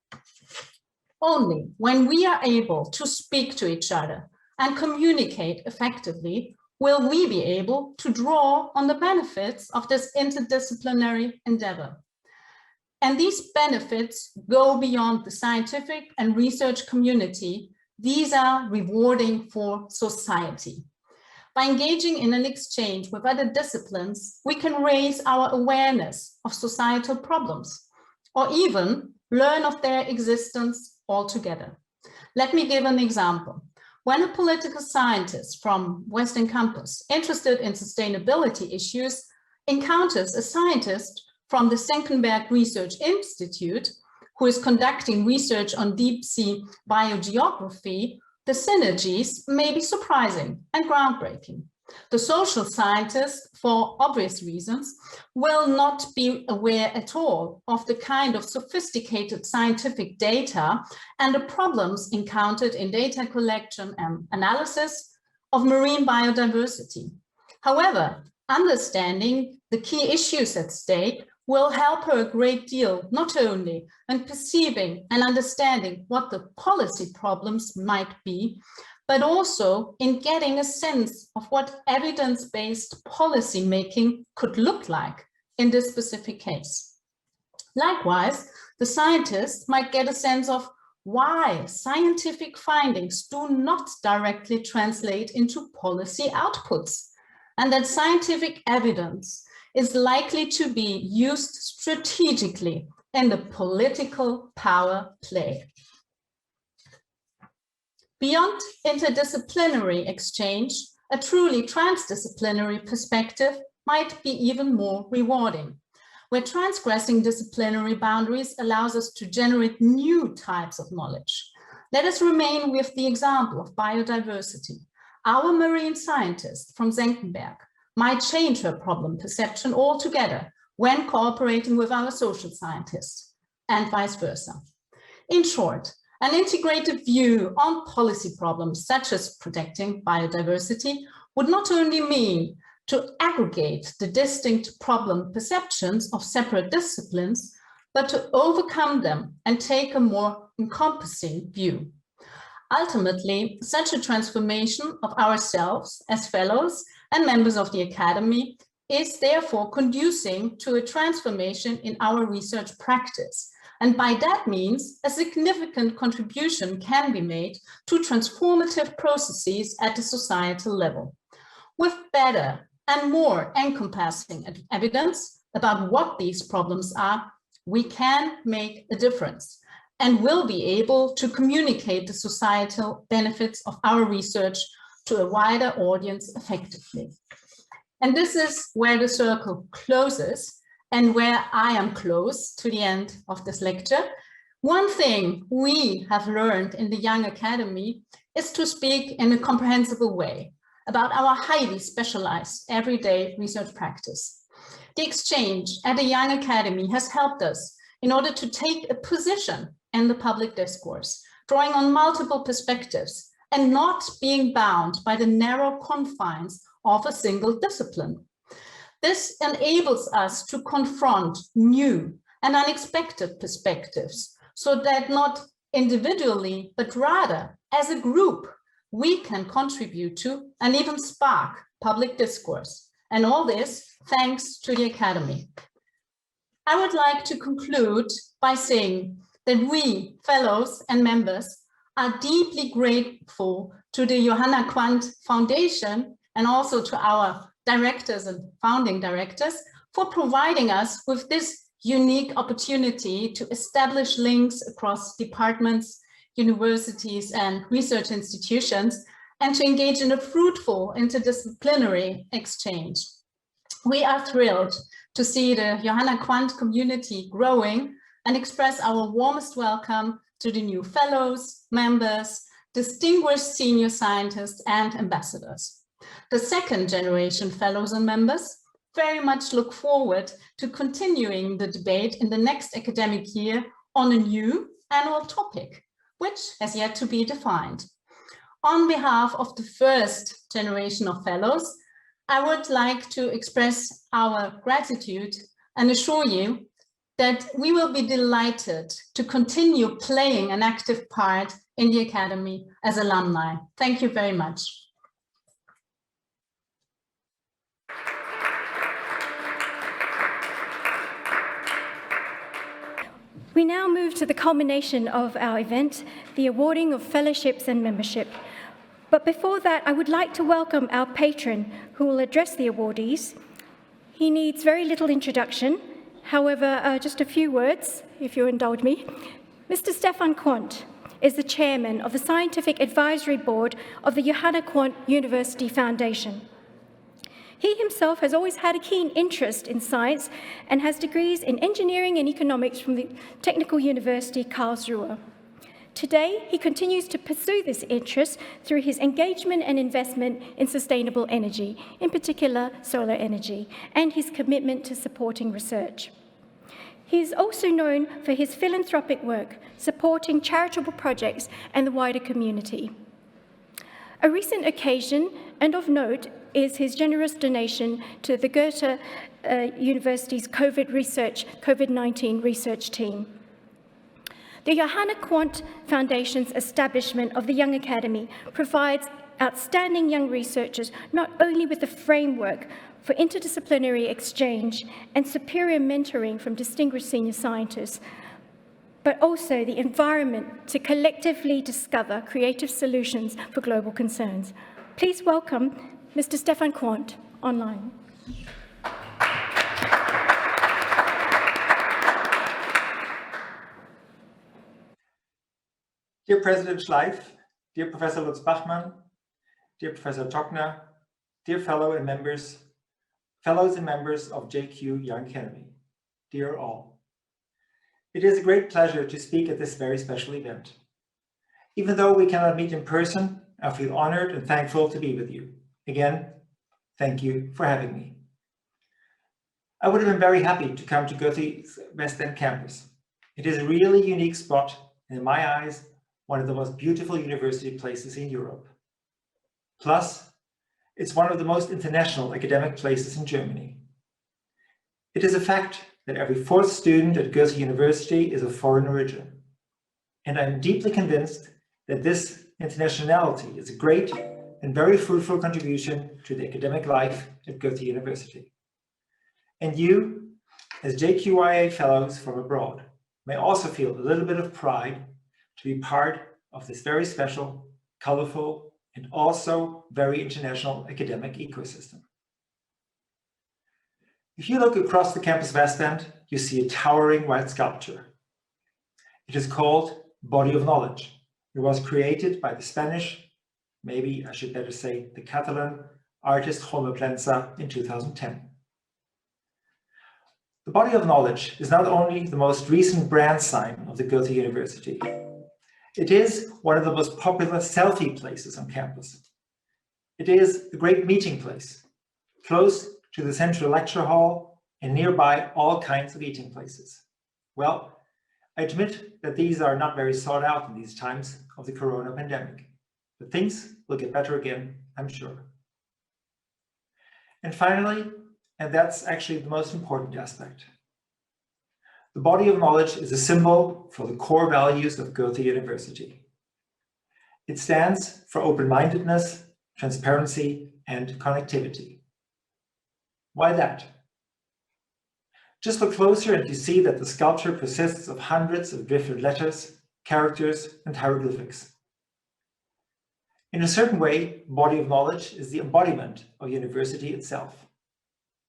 Only when we are able to speak to each other and communicate effectively will we be able to draw on the benefits of this interdisciplinary endeavor. And these benefits go beyond the scientific and research community. These are rewarding for society. By engaging in an exchange with other disciplines, we can raise our awareness of societal problems, or even learn of their existence altogether. Let me give an example. When a political scientist from Western Campus interested in sustainability issues encounters a scientist from the Senckenberg Research Institute who is conducting research on deep sea biogeography, the synergies may be surprising and groundbreaking. The social scientist, for obvious reasons, will not be aware at all of the kind of sophisticated scientific data and the problems encountered in data collection and analysis of marine biodiversity. However, understanding the key issues at stake will help her a great deal, not only in perceiving and understanding what the policy problems might be, but also in getting a sense of what evidence-based policy making could look like in this specific case. Likewise, the scientist might get a sense of why scientific findings do not directly translate into policy outputs, and that scientific evidence is likely to be used strategically in the political power play. Beyond interdisciplinary exchange, a truly transdisciplinary perspective might be even more rewarding, where transgressing disciplinary boundaries allows us to generate new types of knowledge. Let us remain with the example of biodiversity. Our marine scientist from Senckenberg might change her problem perception altogether when cooperating with our social scientists, and vice versa. In short, an integrated view on policy problems such as protecting biodiversity would not only mean to aggregate the distinct problem perceptions of separate disciplines, but to overcome them and take a more encompassing view. Ultimately, such a transformation of ourselves as fellows and members of the Academy is therefore conducing to a transformation in our research practice. And by that means, a significant contribution can be made to transformative processes at the societal level. With better and more encompassing evidence about what these problems are, we can make a difference and will be able to communicate the societal benefits of our research to a wider audience effectively. And this is where the circle closes and where I am close to the end of this lecture. One thing we have learned in the Young Academy is to speak in a comprehensible way about our highly specialized everyday research practice. The exchange at the Young Academy has helped us in order to take a position in the public discourse, drawing on multiple perspectives and not being bound by the narrow confines of a single discipline. This enables us to confront new and unexpected perspectives, so that not individually, but rather as a group, we can contribute to and even spark public discourse. And all this thanks to the Academy. I would like to conclude by saying that we, fellows and members, are deeply grateful to the Johanna Quandt Foundation and also to our directors and founding directors for providing us with this unique opportunity to establish links across departments, universities, and research institutions, and to engage in a fruitful interdisciplinary exchange. We are thrilled to see the Johanna Quandt community growing and express our warmest welcome to the new fellows, members, distinguished senior scientists, and ambassadors. The second generation fellows and members very much look forward to continuing the debate in the next academic year on a new annual topic, which has yet to be defined. On behalf of the first generation of fellows, I would like to express our gratitude and assure you that we will be delighted to continue playing an active part in the Academy as alumni. Thank you very much. We now move to the culmination of our event, the awarding of fellowships and membership. But before that, I would like to welcome our patron who will address the awardees. He needs very little introduction. However, just a few words, if you'll indulge me. Mr. Stefan Quandt is the chairman of the Scientific Advisory Board of the Johanna Quandt University Foundation. He himself has always had a keen interest in science and has degrees in engineering and economics from the Technical University Karlsruhe. Today, he continues to pursue this interest through his engagement and investment in sustainable energy, in particular solar energy, and his commitment to supporting research. He is also known for his philanthropic work, supporting charitable projects and the wider community. A recent occasion, and of note, is his generous donation to the Goethe University's COVID-19 research team. The Johanna Quandt Foundation's establishment of the Young Academy provides outstanding young researchers not only with a framework for interdisciplinary exchange and superior mentoring from distinguished senior scientists, but also the environment to collectively discover creative solutions for global concerns. Please welcome Mr. Stefan Quandt online. Dear President Schleif, dear Professor Lutz-Bachmann, dear Professor Tockner, dear fellows and members of JQ Young Academy, dear all. It is a great pleasure to speak at this very special event. Even though we cannot meet in person, I feel honored and thankful to be with you. Again, thank you for having me. I would have been very happy to come to Goethe's West End campus. It is a really unique spot, and in my eyes, one of the most beautiful university places in Europe. Plus, it's one of the most international academic places in Germany. It is a fact that every fourth student at Goethe University is of foreign origin. And I'm deeply convinced that this internationality is a great and very fruitful contribution to the academic life at Goethe University. And you, as JQIA fellows from abroad, may also feel a little bit of pride to be part of this very special, colorful, and also very international academic ecosystem. If you look across the campus West End, you see a towering white sculpture. It is called Body of Knowledge. It was created by the Spanish, maybe I should better say the Catalan, artist Jaume Plensa in 2010. The Body of Knowledge is not only the most recent brand sign of the Goethe University, it is one of the most popular selfie places on campus. It is a great meeting place, close to the central lecture hall and nearby all kinds of eating places. Well, I admit that these are not very sought out in these times of the corona pandemic, but things will get better again, I'm sure. And finally, and that's actually the most important aspect. The body of knowledge is a symbol for the core values of Goethe University. It stands for open-mindedness, transparency, and connectivity. Why that? Just look closer and you see that the sculpture consists of hundreds of different letters, characters, and hieroglyphics. In a certain way, body of knowledge is the embodiment of university itself.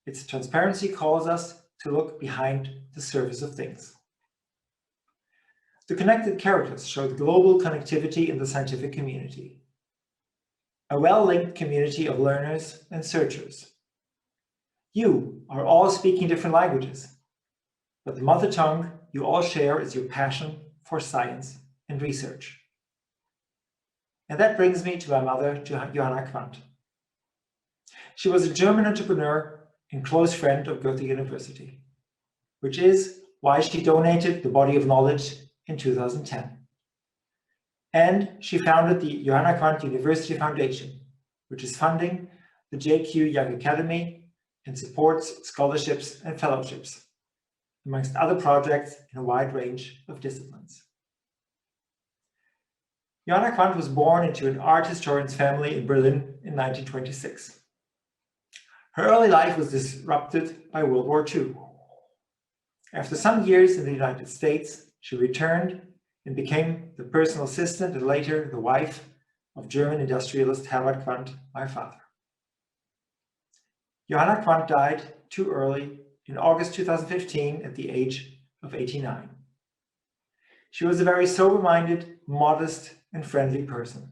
Its transparency calls us to look behind the surface of things. The connected characters show the global connectivity in the scientific community. A well-linked community of learners and searchers. You are all speaking different languages, but the mother tongue you all share is your passion for science and research. And that brings me to my mother, Johanna Quandt. She was a German entrepreneur and close friend of Goethe University, which is why she donated the body of knowledge in 2010. And she founded the Johanna Quandt University Foundation, which is funding the JQ Young Academy and supports scholarships and fellowships, amongst other projects in a wide range of disciplines. Johanna Quandt was born into an art historian's family in Berlin in 1926. Her early life was disrupted by World War II. After some years in the United States, she returned and became the personal assistant and later the wife of German industrialist Hartmut Quandt, my father. Johanna Quandt died too early in August 2015 at the age of 89. She was a very sober-minded, modest, and friendly person.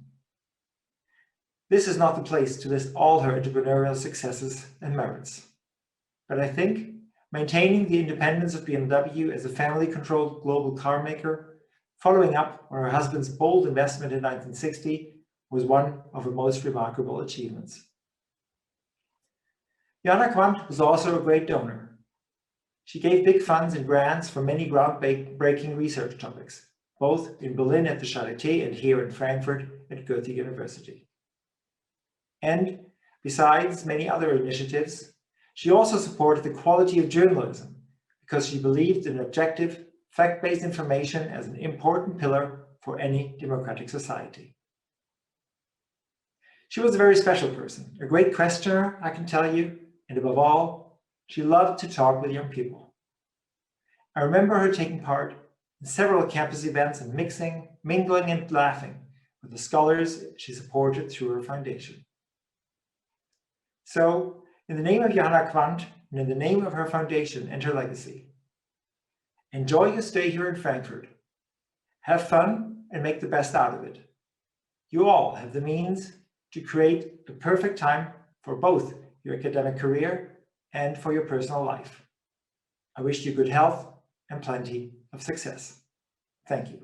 This is not the place to list all her entrepreneurial successes and merits, but I think maintaining the independence of BMW as a family-controlled global car maker, following up on her husband's bold investment in 1960, was one of her most remarkable achievements. Johanna Quandt was also a great donor. She gave big funds and grants for many groundbreaking research topics, both in Berlin at the Charité and here in Frankfurt at Goethe University. And besides many other initiatives, she also supported the quality of journalism because she believed in objective, fact-based information as an important pillar for any democratic society. She was a very special person, a great questioner, I can tell you, and above all, she loved to talk with young people. I remember her taking part in several campus events and mingling and laughing with the scholars she supported through her foundation. So, in the name of Johanna Quandt and in the name of her foundation and her legacy, enjoy your stay here in Frankfurt. Have fun and make the best out of it. You all have the means to create the perfect time for both your academic career and for your personal life. I wish you good health and plenty of success. Thank you.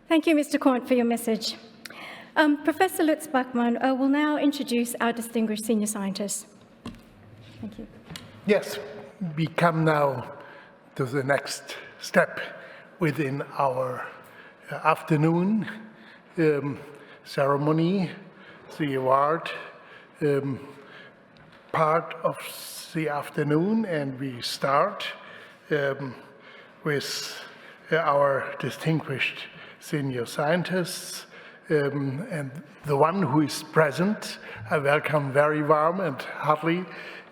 Thank you, Mr. Quandt, for your message. Professor Lutz Bachmann will now introduce our distinguished senior scientists. Thank you. Yes, we come now to the next step within our afternoon ceremony, the award part of the afternoon, and we start with our distinguished senior scientists, and the one who is present, I welcome very warm and heartily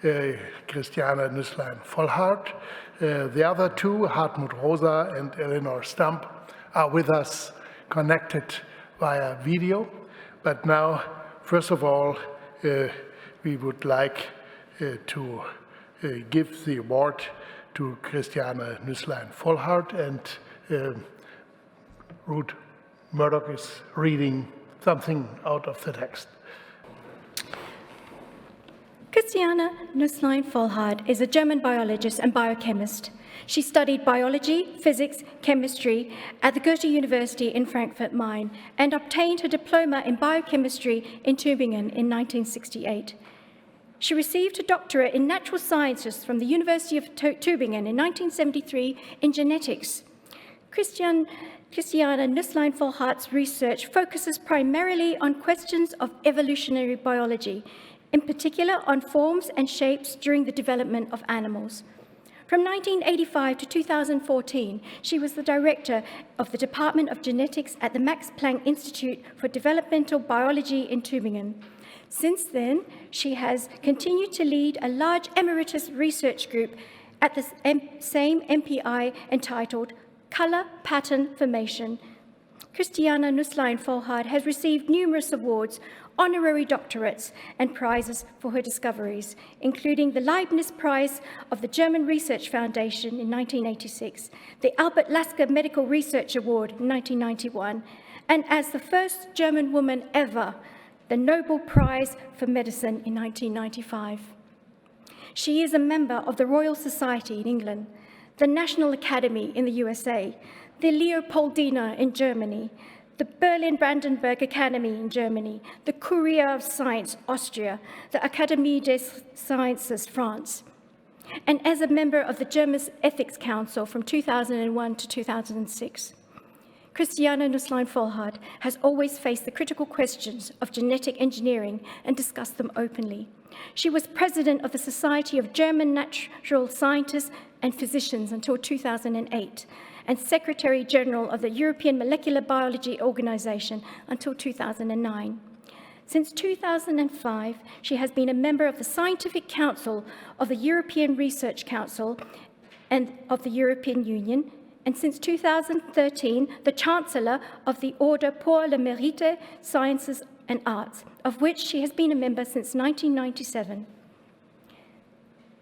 Christiane Nüsslein-Volhard. The other two, Hartmut Rosa and Eleonore Stump, are with us connected via video. But now, first of all, we would like to give the award to Christiane Nüsslein-Volhard, and Ruth Murdoch is reading something out of the text. Christiane Nüsslein-Volhard is a German biologist and biochemist. She studied biology, physics, chemistry at the Goethe University in Frankfurt Main and obtained her diploma in biochemistry in Tübingen in 1968. She received a doctorate in natural sciences from the University of Tübingen in 1973 in genetics. Christiane Nüsslein-Volhard's research focuses primarily on questions of evolutionary biology, in particular on forms and shapes during the development of animals. From 1985 to 2014, she was the director of the Department of Genetics at the Max Planck Institute for Developmental Biology in Tübingen. Since then, she has continued to lead a large emeritus research group at the same MPI entitled Color Pattern Formation. Christiane Nüsslein-Volhard has received numerous awards, honorary doctorates, and prizes for her discoveries, including the Leibniz Prize of the German Research Foundation in 1986, the Albert Lasker Medical Research Award in 1991, and as the first German woman ever, the Nobel Prize for Medicine in 1995. She is a member of the Royal Society in England, the National Academy in the USA, the Leopoldina in Germany, the Berlin-Brandenburg Academy in Germany, the Courier of Science, Austria, the Académie des Sciences, France, and as a member of the German Ethics Council from 2001 to 2006. Christiane Nüsslein-Volhard has always faced the critical questions of genetic engineering and discussed them openly. She was president of the Society of German Natural Scientists and Physicians until 2008, and Secretary General of the European Molecular Biology Organization until 2009. Since 2005, she has been a member of the Scientific Council of the European Research Council and of the European Union, and since 2013, the Chancellor of the Order pour le Mérite, Sciences and Arts, of which she has been a member since 1997.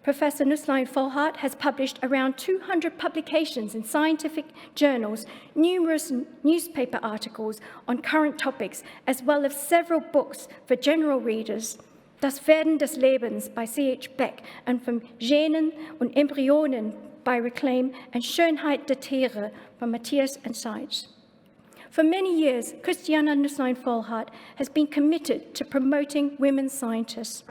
Professor Nüsslein-Volhard has published around 200 publications in scientific journals, numerous newspaper articles on current topics, as well as several books for general readers. Das Werden des Lebens by C.H. Beck and From Genen und Embryonen by Reclaim and Schönheit der Tiere by Matthias and Seitz. For many years, Christiane Nüsslein-Volhard has been committed to promoting women scientists.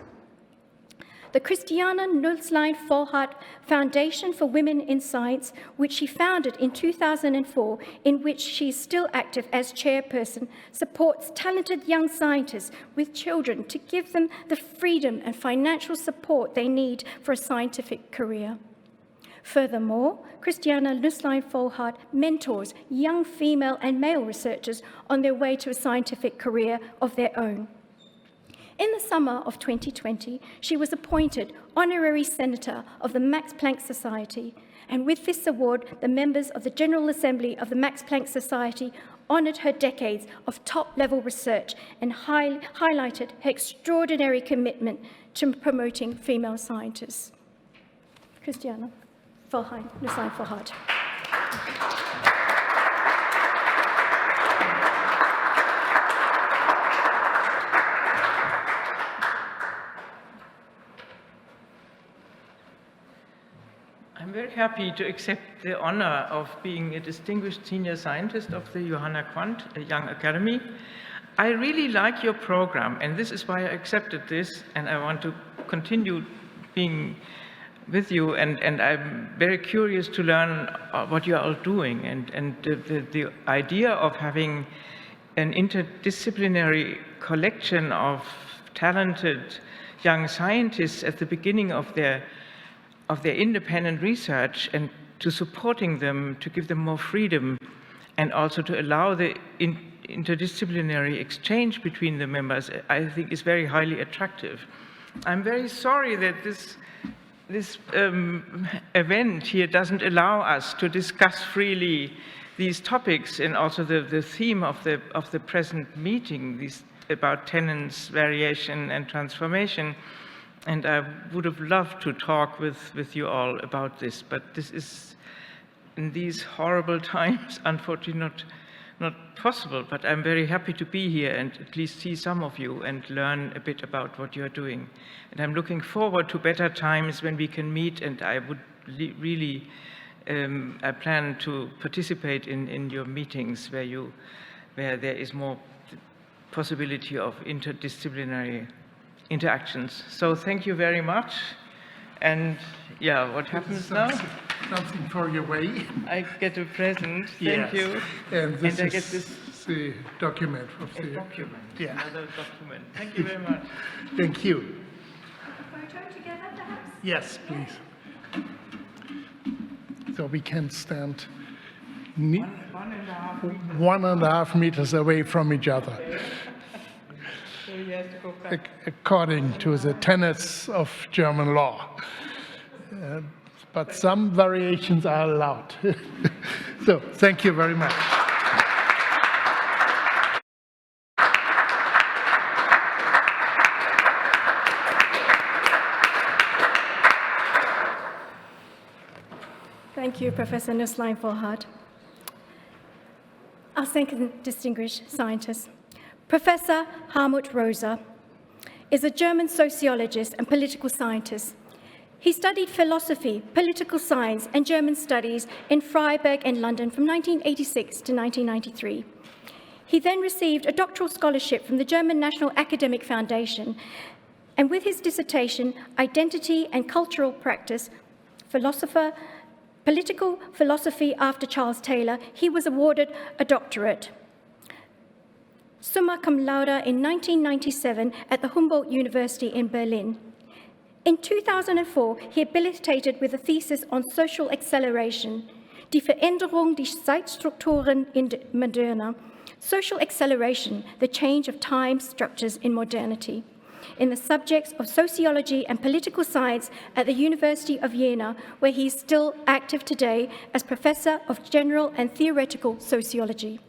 The Christiane Nüsslein-Volhard Foundation for Women in Science, which she founded in 2004, in which she is still active as chairperson, supports talented young scientists with children to give them the freedom and financial support they need for a scientific career. Furthermore, Christiane Nüsslein-Volhard mentors young female and male researchers on their way to a scientific career of their own. In the summer of 2020, she was appointed Honorary Senator of the Max Planck Society, and with this award, the members of the General Assembly of the Max Planck Society honored her decades of top-level research and highlighted her extraordinary commitment to promoting female scientists. Christiane Nüsslein-Volhard. I'm very happy to accept the honor of being a distinguished senior scientist of the Johanna Quandt Young Academy. I really like your program, and this is why I accepted this, and I want to continue being with you, and I'm very curious to learn what you are all doing, and the idea of having an interdisciplinary collection of talented young scientists at the beginning of their independent research, and to supporting them, to give them more freedom, and also to allow the interdisciplinary exchange between the members, I think is very highly attractive. I'm very sorry that this event here doesn't allow us to discuss freely these topics, and also the theme of the present meeting, about tenance, variation, and transformation. And I would have loved to talk with you all about this, but this is, in these horrible times, unfortunately not possible. But I'm very happy to be here and at least see some of you and learn a bit about what you're doing. And I'm looking forward to better times when we can meet, and I would really I plan to participate in your meetings where there is more possibility of interdisciplinary interactions. So thank you very much. And yeah, what happens now? Something for your way. I get a present. Thank Yes. you. And this I get is this the document of a the document. Yeah. Another document. Thank you very much. Thank you. A photo together, perhaps? Yes, please. So we can stand 1.5 meters away from each other, So you have to go back. according to the tenets of German law. But some variations are allowed. So thank you very much. Thank you, Professor Nüsslein-Volhard. Our second distinguished scientist, Professor Hartmut Rosa, is a German sociologist and political scientist. He studied philosophy, political science, and German studies in Freiburg and London from 1986 to 1993. He then received a doctoral scholarship from the German National Academic Foundation, and with his dissertation, Identity and Cultural Practice, Political Philosophy after Charles Taylor, he was awarded a doctorate, summa cum laude, in 1997 at the Humboldt University in Berlin. In 2004, he habilitated with a thesis on social acceleration, die Veränderung der Zeitstrukturen in der Moderne, social acceleration, the change of time structures in modernity, in the subjects of sociology and political science at the University of Jena, where he is still active today as Professor of General and Theoretical Sociology.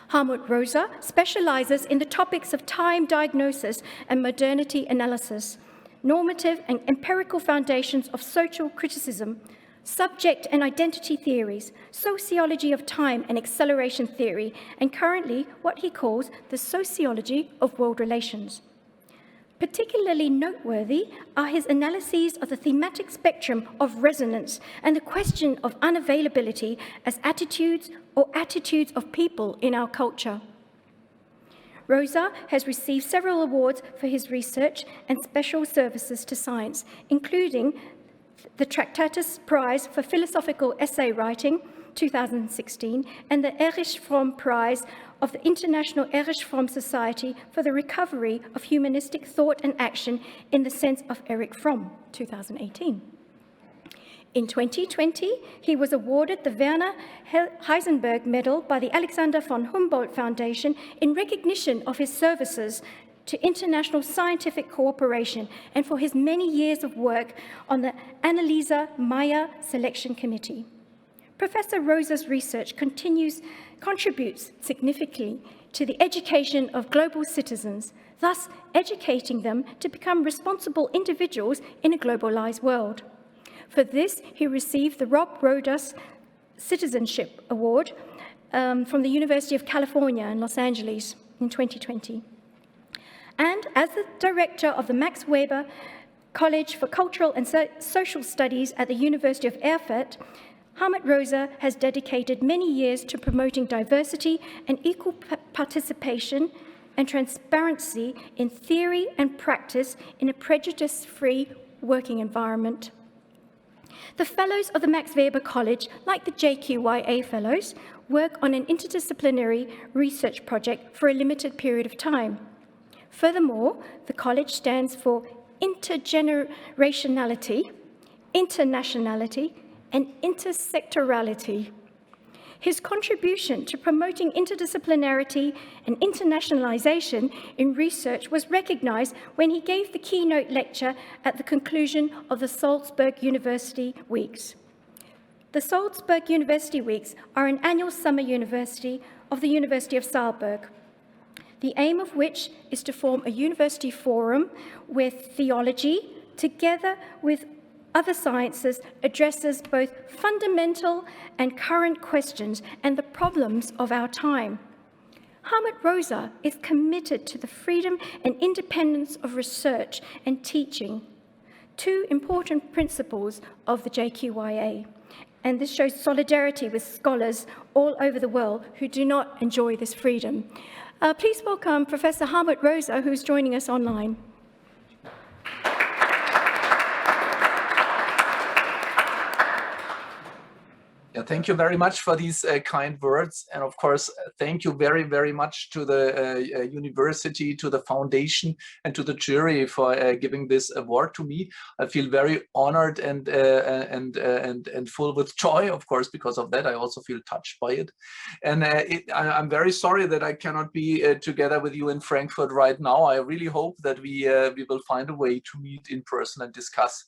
Hartmut Rosa specializes in the topics of time diagnosis and modernity analysis, normative and empirical foundations of social criticism, subject and identity theories, sociology of time and acceleration theory, and currently what he calls the sociology of world relations. Particularly noteworthy are his analyses of the thematic spectrum of resonance and the question of unavailability as attitudes or attitudes of people in our culture. Rosa has received several awards for his research and special services to science, including the Tractatus Prize for Philosophical Essay Writing, 2016, and the Erich Fromm Prize of the International Erich Fromm Society for the Recovery of Humanistic Thought and Action in the Sense of Erich Fromm, 2018. In 2020, he was awarded the Werner Heisenberg Medal by the Alexander von Humboldt Foundation in recognition of his services to international scientific cooperation and for his many years of work on the Annalisa Meyer Selection Committee. Professor Rosa's research contributes significantly to the education of global citizens, thus educating them to become responsible individuals in a globalized world. For this, he received the Rob Rodas Citizenship Award from the University of California in Los Angeles in 2020. And as the director of the Max Weber College for Cultural and Social Studies at the University of Erfurt, Hartmut Rosa has dedicated many years to promoting diversity and equal participation and transparency in theory and practice in a prejudice-free working environment. The fellows of the Max Weber College, like the JQYA fellows, work on an interdisciplinary research project for a limited period of time. Furthermore, the college stands for intergenerationality, internationality, and intersectorality. His contribution to promoting interdisciplinarity and internationalization in research was recognized when he gave the keynote lecture at the conclusion of the Salzburg University Weeks. The Salzburg University Weeks are an annual summer university of the University of Salzburg, the aim of which is to form a university forum where theology, together with other sciences, addresses both fundamental and current questions and the problems of our time. Hartmut Rosa is committed to the freedom and independence of research and teaching, two important principles of the JQYA. And this shows solidarity with scholars all over the world who do not enjoy this freedom. Please welcome Professor Hartmut Rosa, who's joining us online. Thank you very much for these kind words. And of course, thank you very, very much to the university, to the foundation, and to the jury for giving this award to me. I feel very honored and full with joy, of course, because of that. I also feel touched by it. And I'm very sorry that I cannot be together with you in Frankfurt right now. I really hope that we will find a way to meet in person and discuss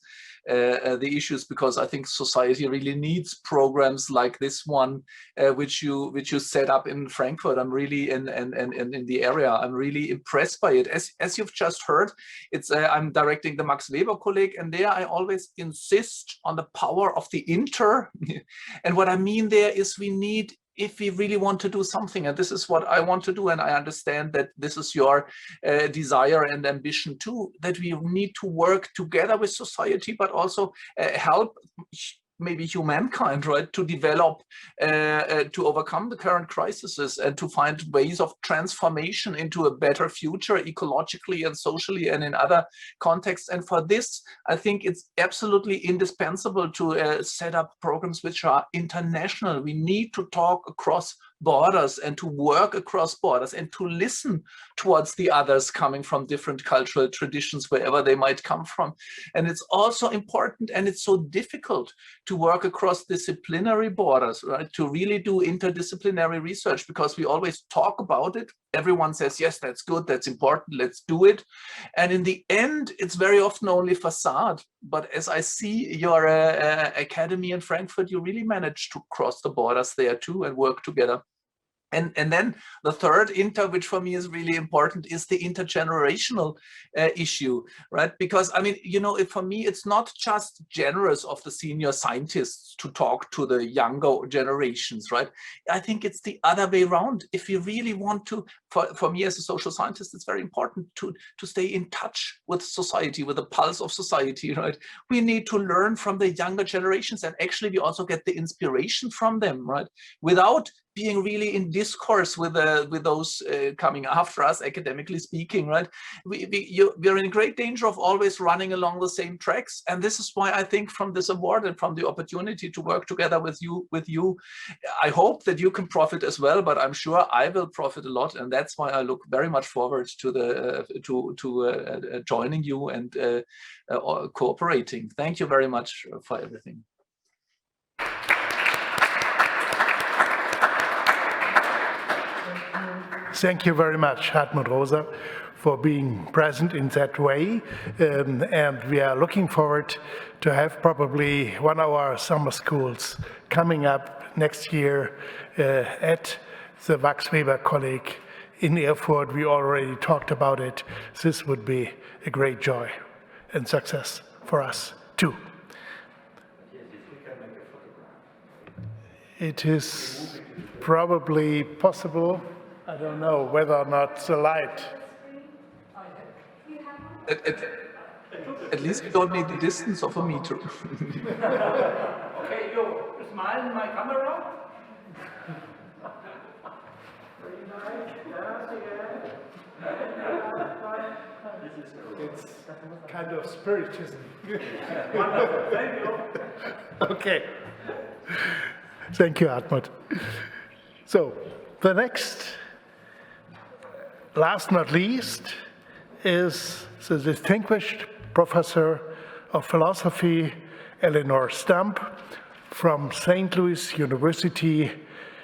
the issues, because I think society really needs programs like this one, which you set up in Frankfurt. I'm really in the area. I'm really impressed by it. As you've just heard, it's I'm directing the Max Weber Kolleg, and there I always insist on the power of the inter. And what I mean there is we need, if we really want to do something, and this is what I want to do, and I understand that this is your desire and ambition too, that we need to work together with society, but also help maybe humankind, right, to develop, to overcome the current crises and to find ways of transformation into a better future, ecologically and socially and in other contexts. And for this, I think it's absolutely indispensable to set up programs which are international. We need to talk across borders and to work across borders and to listen towards the others coming from different cultural traditions, wherever they might come from. And it's also important, and it's so difficult to work across disciplinary borders, right? To really do interdisciplinary research, because we always talk about it. Everyone says, yes, that's good, that's important, let's do it. And in the end, it's very often only facade. But as I see your academy in Frankfurt, you really managed to cross the borders there too and work together. And then the third which for me is really important, is the intergenerational issue, right? Because, I mean, you know, for me, it's not just generous of the senior scientists to talk to the younger generations, right? I think it's the other way around. If you really want to, for me as a social scientist, it's very important to stay in touch with society, with the pulse of society, right? We need to learn from the younger generations, and actually we also get the inspiration from them, right? Without being really in discourse with those coming after us, academically speaking, right? We're in great danger of always running along the same tracks. And this is why I think from this award and from the opportunity to work together with you, I hope that you can profit as well, but I'm sure I will profit a lot. And that's why I look very much forward to joining you and cooperating. Thank you very much for everything. Thank you very much, Hartmut Rosa, for being present in that way. And we are looking forward to have probably one of our summer schools coming up next year at the Max Weber Kolleg in Erfurt. We already talked about it. This would be a great joy and success for us too. It is probably possible. I don't know whether or not the light. At least we don't need the distance of a meter. Okay, you smile in my camera. It's kind of spiritism. Wonderful, thank you. Okay. Thank you, Hartmut. So, the next, last not least, is the distinguished professor of philosophy, Eleonore Stump, from St. Louis University.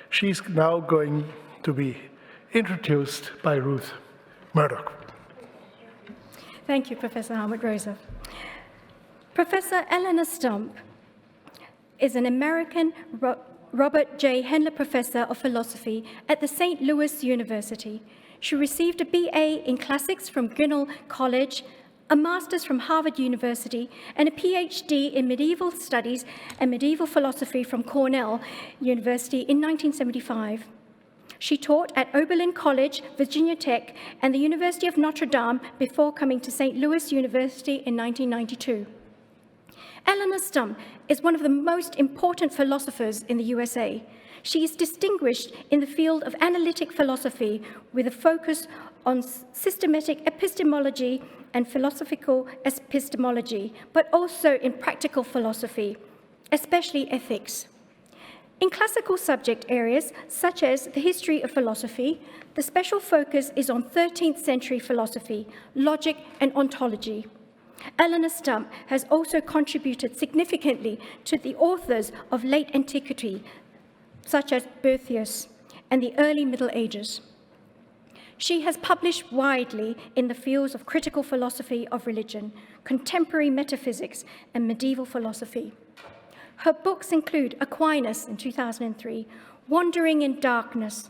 She's now going to be introduced by Ruth Murdoch. Thank you, Professor Hartmut Rosa. Professor Eleonore Stump is an American Robert J. Hendler Professor of Philosophy at the St. Louis University. She received a BA in Classics from Grinnell College, a Master's from Harvard University, and a PhD in Medieval Studies and Medieval Philosophy from Cornell University in 1975. She taught at Oberlin College, Virginia Tech, and the University of Notre Dame before coming to St. Louis University in 1992. Eleonore Stump is one of the most important philosophers in the USA. She is distinguished in the field of analytic philosophy with a focus on systematic epistemology and philosophical epistemology, but also in practical philosophy, especially ethics. In classical subject areas, such as the history of philosophy, the special focus is on 13th century philosophy, logic, and ontology. Eleonore Stump has also contributed significantly to the authors of late antiquity, such as Boethius, and the early Middle Ages. She has published widely in the fields of critical philosophy of religion, contemporary metaphysics, and medieval philosophy. Her books include Aquinas in 2003, Wandering in Darkness,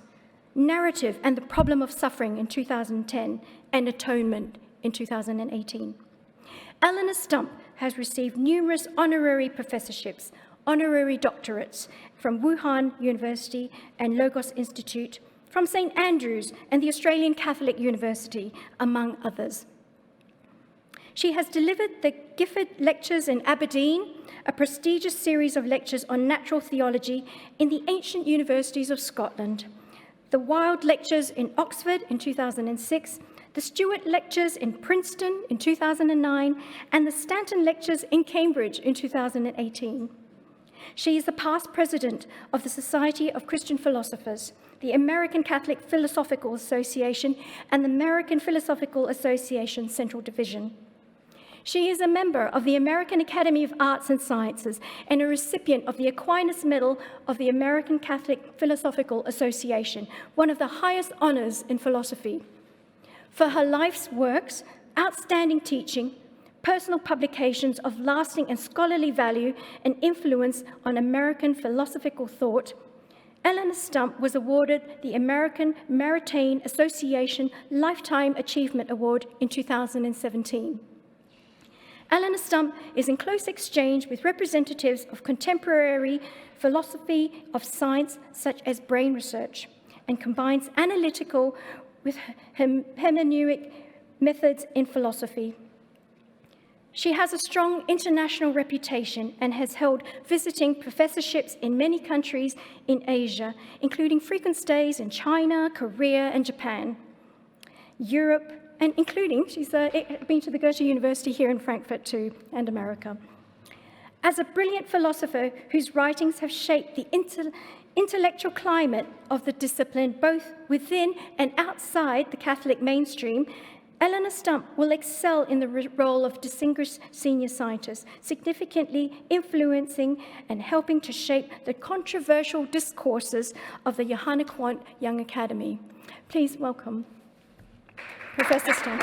Narrative and the Problem of Suffering in 2010, and Atonement in 2018. Eleonore Stump has received numerous honorary professorships, honorary doctorates from Wuhan University and Logos Institute, from St. Andrews and the Australian Catholic University, among others. She has delivered the Gifford Lectures in Aberdeen, a prestigious series of lectures on natural theology in the ancient universities of Scotland, the Wilde Lectures in Oxford in 2006, the Stewart Lectures in Princeton in 2009, and the Stanton Lectures in Cambridge in 2018. She is the past president of the Society of Christian Philosophers, the American Catholic Philosophical Association, and the American Philosophical Association Central Division. She is a member of the American Academy of Arts and Sciences and a recipient of the Aquinas Medal of the American Catholic Philosophical Association, one of the highest honors in philosophy. For her life's works, outstanding teaching, personal publications of lasting and scholarly value and influence on American philosophical thought, Eleonore Stump was awarded the American Maritime Association Lifetime Achievement Award in 2017. Eleonore Stump is in close exchange with representatives of contemporary philosophy of science, such as brain research, and combines analytical with hermeneutic methods in philosophy. She has a strong international reputation and has held visiting professorships in many countries in Asia, including frequent stays in China, Korea, and Japan, Europe, and including, she's been to the Goethe University here in Frankfurt too, and America. As a brilliant philosopher whose writings have shaped the intellectual climate of the discipline, both within and outside the Catholic mainstream, Eleonore Stump will excel in the role of distinguished senior scientist, significantly influencing and helping to shape the controversial discourses of the Johanna Quandt Young Academy. Please welcome Professor Stump.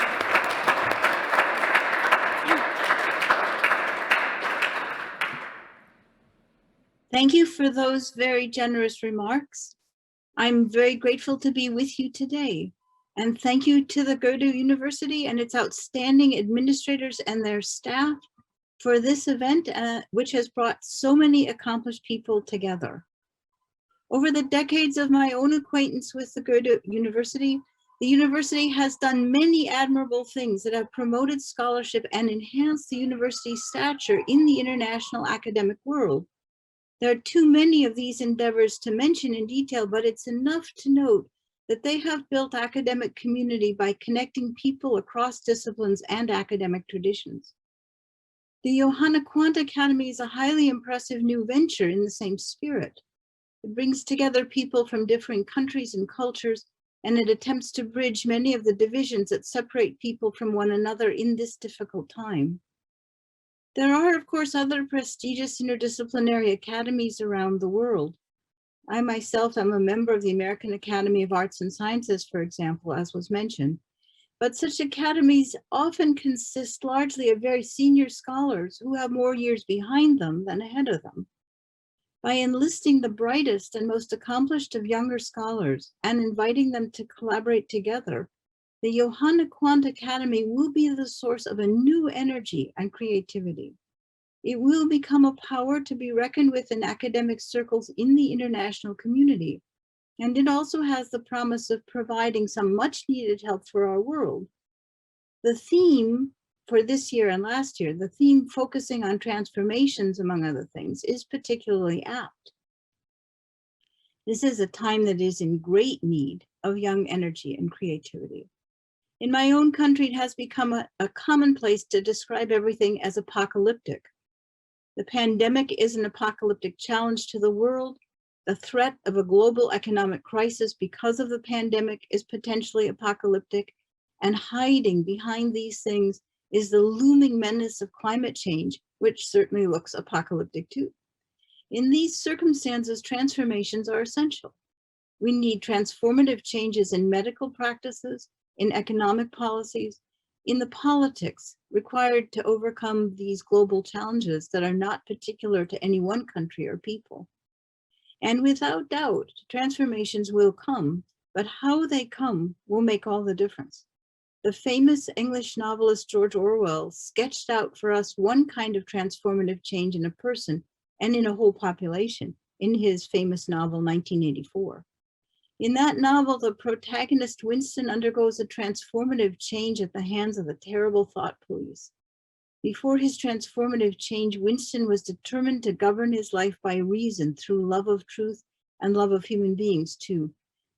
Thank you for those very generous remarks. I'm very grateful to be with you today. And thank you to the Goethe University and its outstanding administrators and their staff for this event, which has brought so many accomplished people together. Over the decades of my own acquaintance with the Goethe University, the university has done many admirable things that have promoted scholarship and enhanced the university's stature in the international academic world. There are too many of these endeavors to mention in detail, but it's enough to note that they have built academic community by connecting people across disciplines and academic traditions. The Johanna Quandt Academy is a highly impressive new venture in the same spirit. It brings together people from different countries and cultures, and it attempts to bridge many of the divisions that separate people from one another in this difficult time. There are, of course, other prestigious interdisciplinary academies around the world. I myself am a member of the American Academy of Arts and Sciences, for example, as was mentioned, but such academies often consist largely of very senior scholars who have more years behind them than ahead of them. By enlisting the brightest and most accomplished of younger scholars and inviting them to collaborate together, the Johanna Quandt Academy will be the source of a new energy and creativity. It will become a power to be reckoned with in academic circles in the international community. And it also has the promise of providing some much needed help for our world. The theme for this year and last year, the theme focusing on transformations, among other things, is particularly apt. This is a time that is in great need of young energy and creativity. In my own country, it has become a commonplace to describe everything as apocalyptic. The pandemic is an apocalyptic challenge to the world. The threat of a global economic crisis because of the pandemic is potentially apocalyptic, and hiding behind these things is the looming menace of climate change, which certainly looks apocalyptic too. In these circumstances, transformations are essential. We need transformative changes in medical practices, in economic policies, in the politics required to overcome these global challenges that are not particular to any one country or people. And without doubt, transformations will come, but how they come will make all the difference. The famous English novelist George Orwell sketched out for us one kind of transformative change in a person and in a whole population in his famous novel 1984. In that novel, the protagonist Winston undergoes a transformative change at the hands of the terrible thought police. Before his transformative change, Winston was determined to govern his life by reason through love of truth and love of human beings too.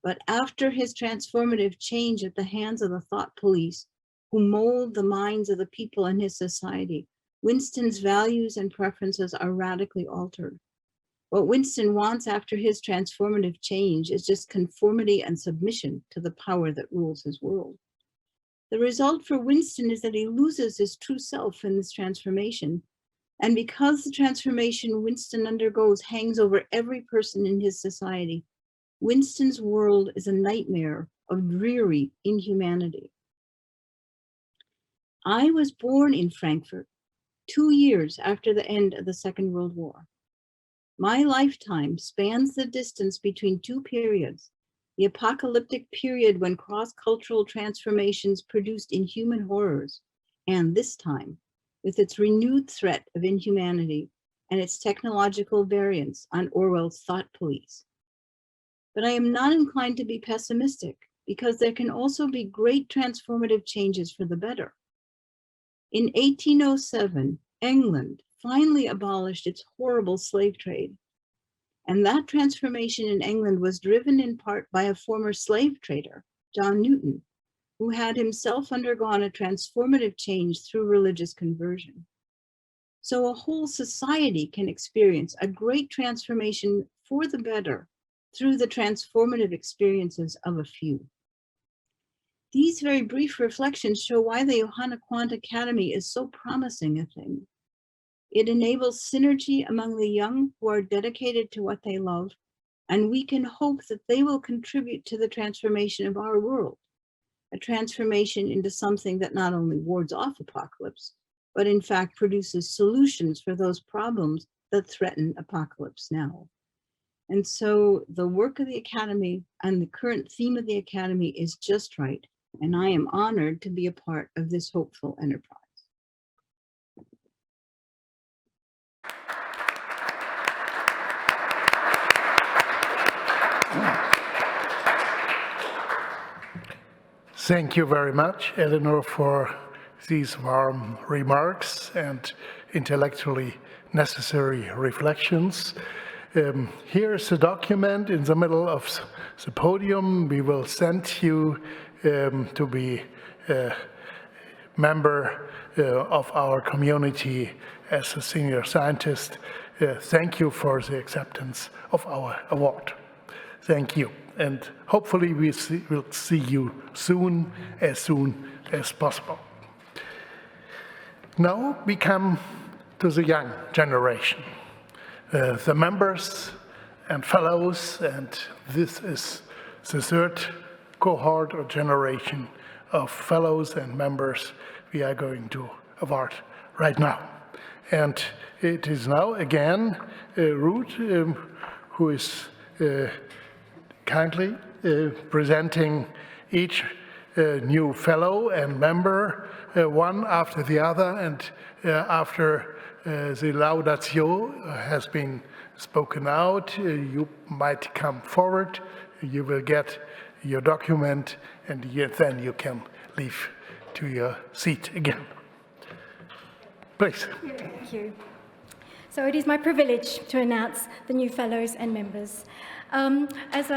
But after his transformative change at the hands of the thought police, who mold the minds of the people in his society, Winston's values and preferences are radically altered. What Winston wants after his transformative change is just conformity and submission to the power that rules his world. The result for Winston is that he loses his true self in this transformation. And because the transformation Winston undergoes hangs over every person in his society, Winston's world is a nightmare of dreary inhumanity. I was born in Frankfurt 2 years after the end of the Second World War. My lifetime spans the distance between two periods: the apocalyptic period when cross-cultural transformations produced inhuman horrors, and this time, with its renewed threat of inhumanity and its technological variants on Orwell's thought police. But I am not inclined to be pessimistic, because there can also be great transformative changes for the better. In 1807, England finally abolished its horrible slave trade. And that transformation in England was driven in part by a former slave trader, John Newton, who had himself undergone a transformative change through religious conversion. So a whole society can experience a great transformation for the better through the transformative experiences of a few. These very brief reflections show why the Johanna Quandt Academy is so promising a thing. It enables synergy among the young who are dedicated to what they love, and we can hope that they will contribute to the transformation of our world, a transformation into something that not only wards off apocalypse, but in fact produces solutions for those problems that threaten apocalypse now. And so the work of the Academy and the current theme of the Academy is just right, and I am honored to be a part of this hopeful enterprise. Thank you very much, Eleonore, for these warm remarks and intellectually necessary reflections. Here is the document in the middle of the podium. We will send you to be a member of our community as a senior scientist. Thank you for the acceptance of our award. Thank you. And hopefully we'll see you soon as possible. Now we come to the young generation, the members and fellows, and this is the third cohort or generation of fellows and members we are going to award right now. And it is now again Ruth who is kindly presenting each new fellow and member one after the other, and after the laudatio has been spoken out, you might come forward, you will get your document, and then you can leave to your seat again. Please. Thank you. So it is my privilege to announce the new fellows and members. As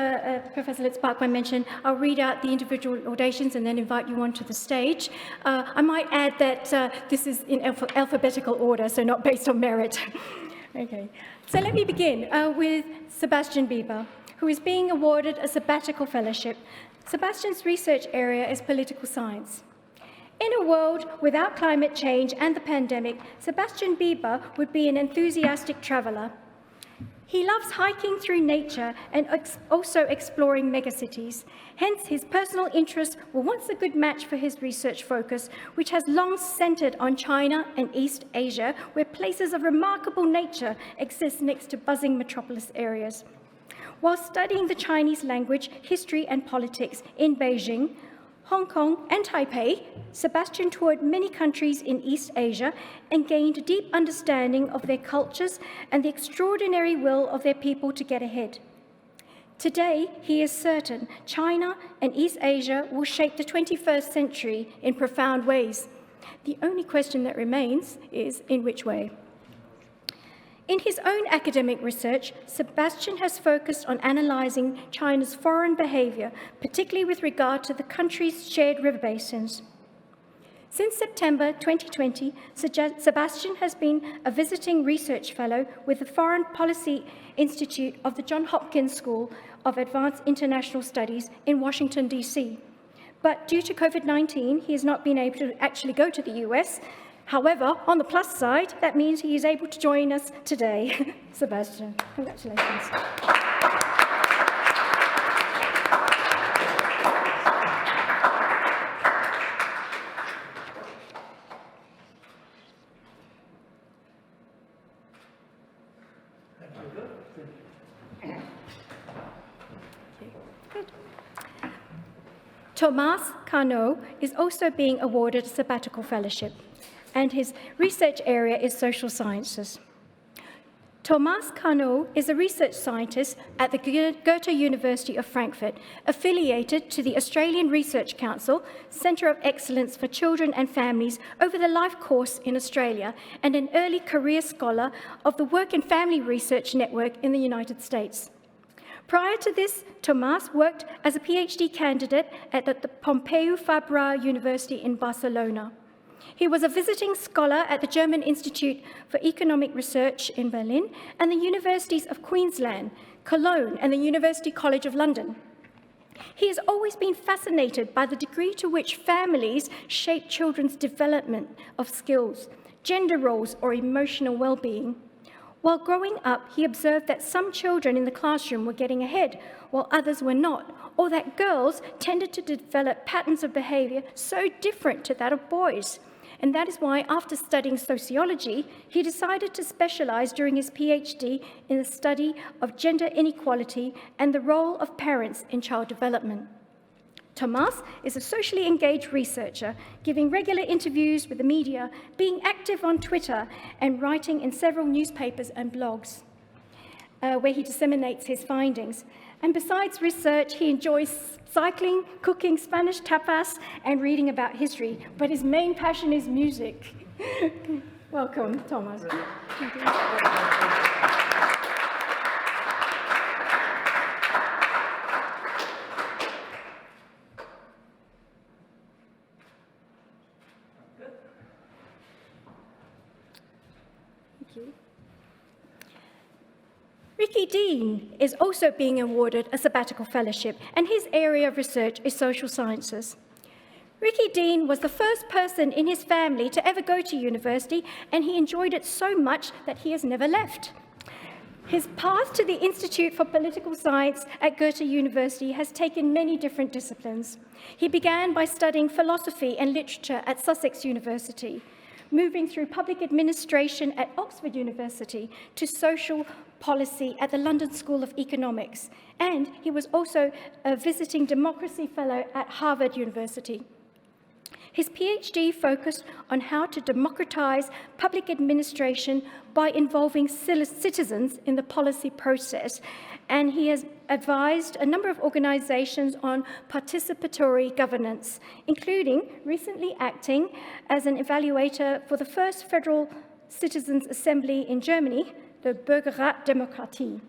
Professor Litzbachmann mentioned, I'll read out the individual laudations and then invite you onto the stage. I might add that this is in alphabetical order, so not based on merit. Okay. So let me begin with Sebastian Biba, who is being awarded a sabbatical fellowship. Sebastian's research area is political science. In a world without climate change and the pandemic, Sebastian Biba would be an enthusiastic traveler. He loves hiking through nature and also exploring megacities. Hence, his personal interests were once a good match for his research focus, which has long centered on China and East Asia, where places of remarkable nature exist next to buzzing metropolis areas. While studying the Chinese language, history, and politics in Beijing, Hong Kong, and Taipei, Sebastian toured many countries in East Asia and gained a deep understanding of their cultures and the extraordinary will of their people to get ahead. Today, he is certain China and East Asia will shape the 21st century in profound ways. The only question that remains is, in which way? In his own academic research, Sebastian has focused on analyzing China's foreign behavior, particularly with regard to the country's shared river basins. Since September 2020, Sebastian has been a visiting research fellow with the Foreign Policy Institute of the Johns Hopkins School of Advanced International Studies in Washington, D.C. But due to COVID-19, he has not been able to actually go to the US. However, on the plus side, that means he is able to join us today. Sebastian, congratulations. Tomás Cano is also being awarded a sabbatical fellowship, and his research area is social sciences. Tomás Cano is a research scientist at the Goethe University of Frankfurt, affiliated to the Australian Research Council, Centre of Excellence for Children and Families over the Life course in Australia, and an early career scholar of the Work and Family Research Network in the United States. Prior to this, Tomás worked as a PhD candidate at the Pompeu Fabra University in Barcelona. He was a visiting scholar at the German Institute for Economic Research in Berlin and the Universities of Queensland, Cologne, and the University College of London. He has always been fascinated by the degree to which families shape children's development of skills, gender roles, or emotional well-being. While growing up, he observed that some children in the classroom were getting ahead, while others were not, or that girls tended to develop patterns of behavior so different to that of boys. And that is why, after studying sociology, he decided to specialize during his PhD in the study of gender inequality and the role of parents in child development. Tomás is a socially engaged researcher, giving regular interviews with the media, being active on Twitter, and writing in several newspapers and blogs, where he disseminates his findings. And besides research, he enjoys cycling, cooking Spanish tapas, and reading about history. But his main passion is music. Welcome, Tomás. Thank you. Rikki Dean is also being awarded a sabbatical fellowship, and his area of research is social sciences. Rikki Dean was the first person in his family to ever go to university, and he enjoyed it so much that he has never left. His path to the Institute for Political Science at Goethe University has taken many different disciplines. He began by studying philosophy and literature at Sussex University, moving through public administration at Oxford University to social policy at the London School of Economics, and he was also a visiting democracy fellow at Harvard University. His PhD focused on how to democratize public administration by involving citizens in the policy process, and he has advised a number of organizations on participatory governance, including recently acting as an evaluator for the first federal citizens' assembly in Germany, the Bürgerrat Demokratie.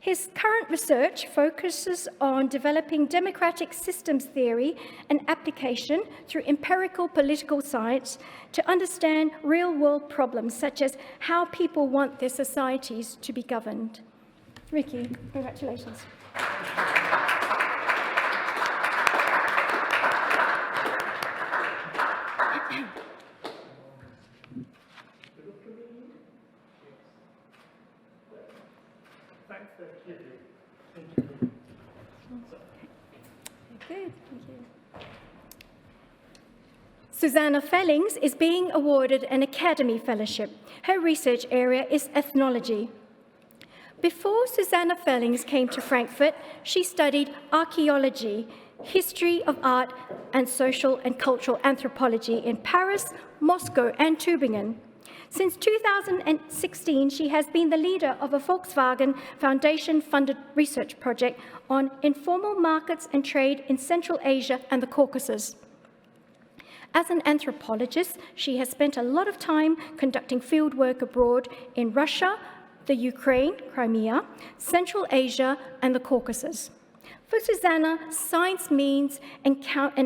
His current research focuses on developing democratic systems theory and application through empirical political science to understand real-world problems such as how people want their societies to be governed. Rikki, congratulations. Good, thank you. Susanne Fehlings is being awarded an Academy Fellowship. Her research area is ethnology. Before Susanne Fehlings came to Frankfurt, she studied archaeology, history of art, and social and cultural anthropology in Paris, Moscow, and Tübingen. Since 2016, she has been the leader of a Volkswagen Foundation-funded research project on informal markets and trade in Central Asia and the Caucasus. As an anthropologist, she has spent a lot of time conducting field work abroad in Russia, the Ukraine, Crimea, Central Asia, and the Caucasus. For Susanne, science means an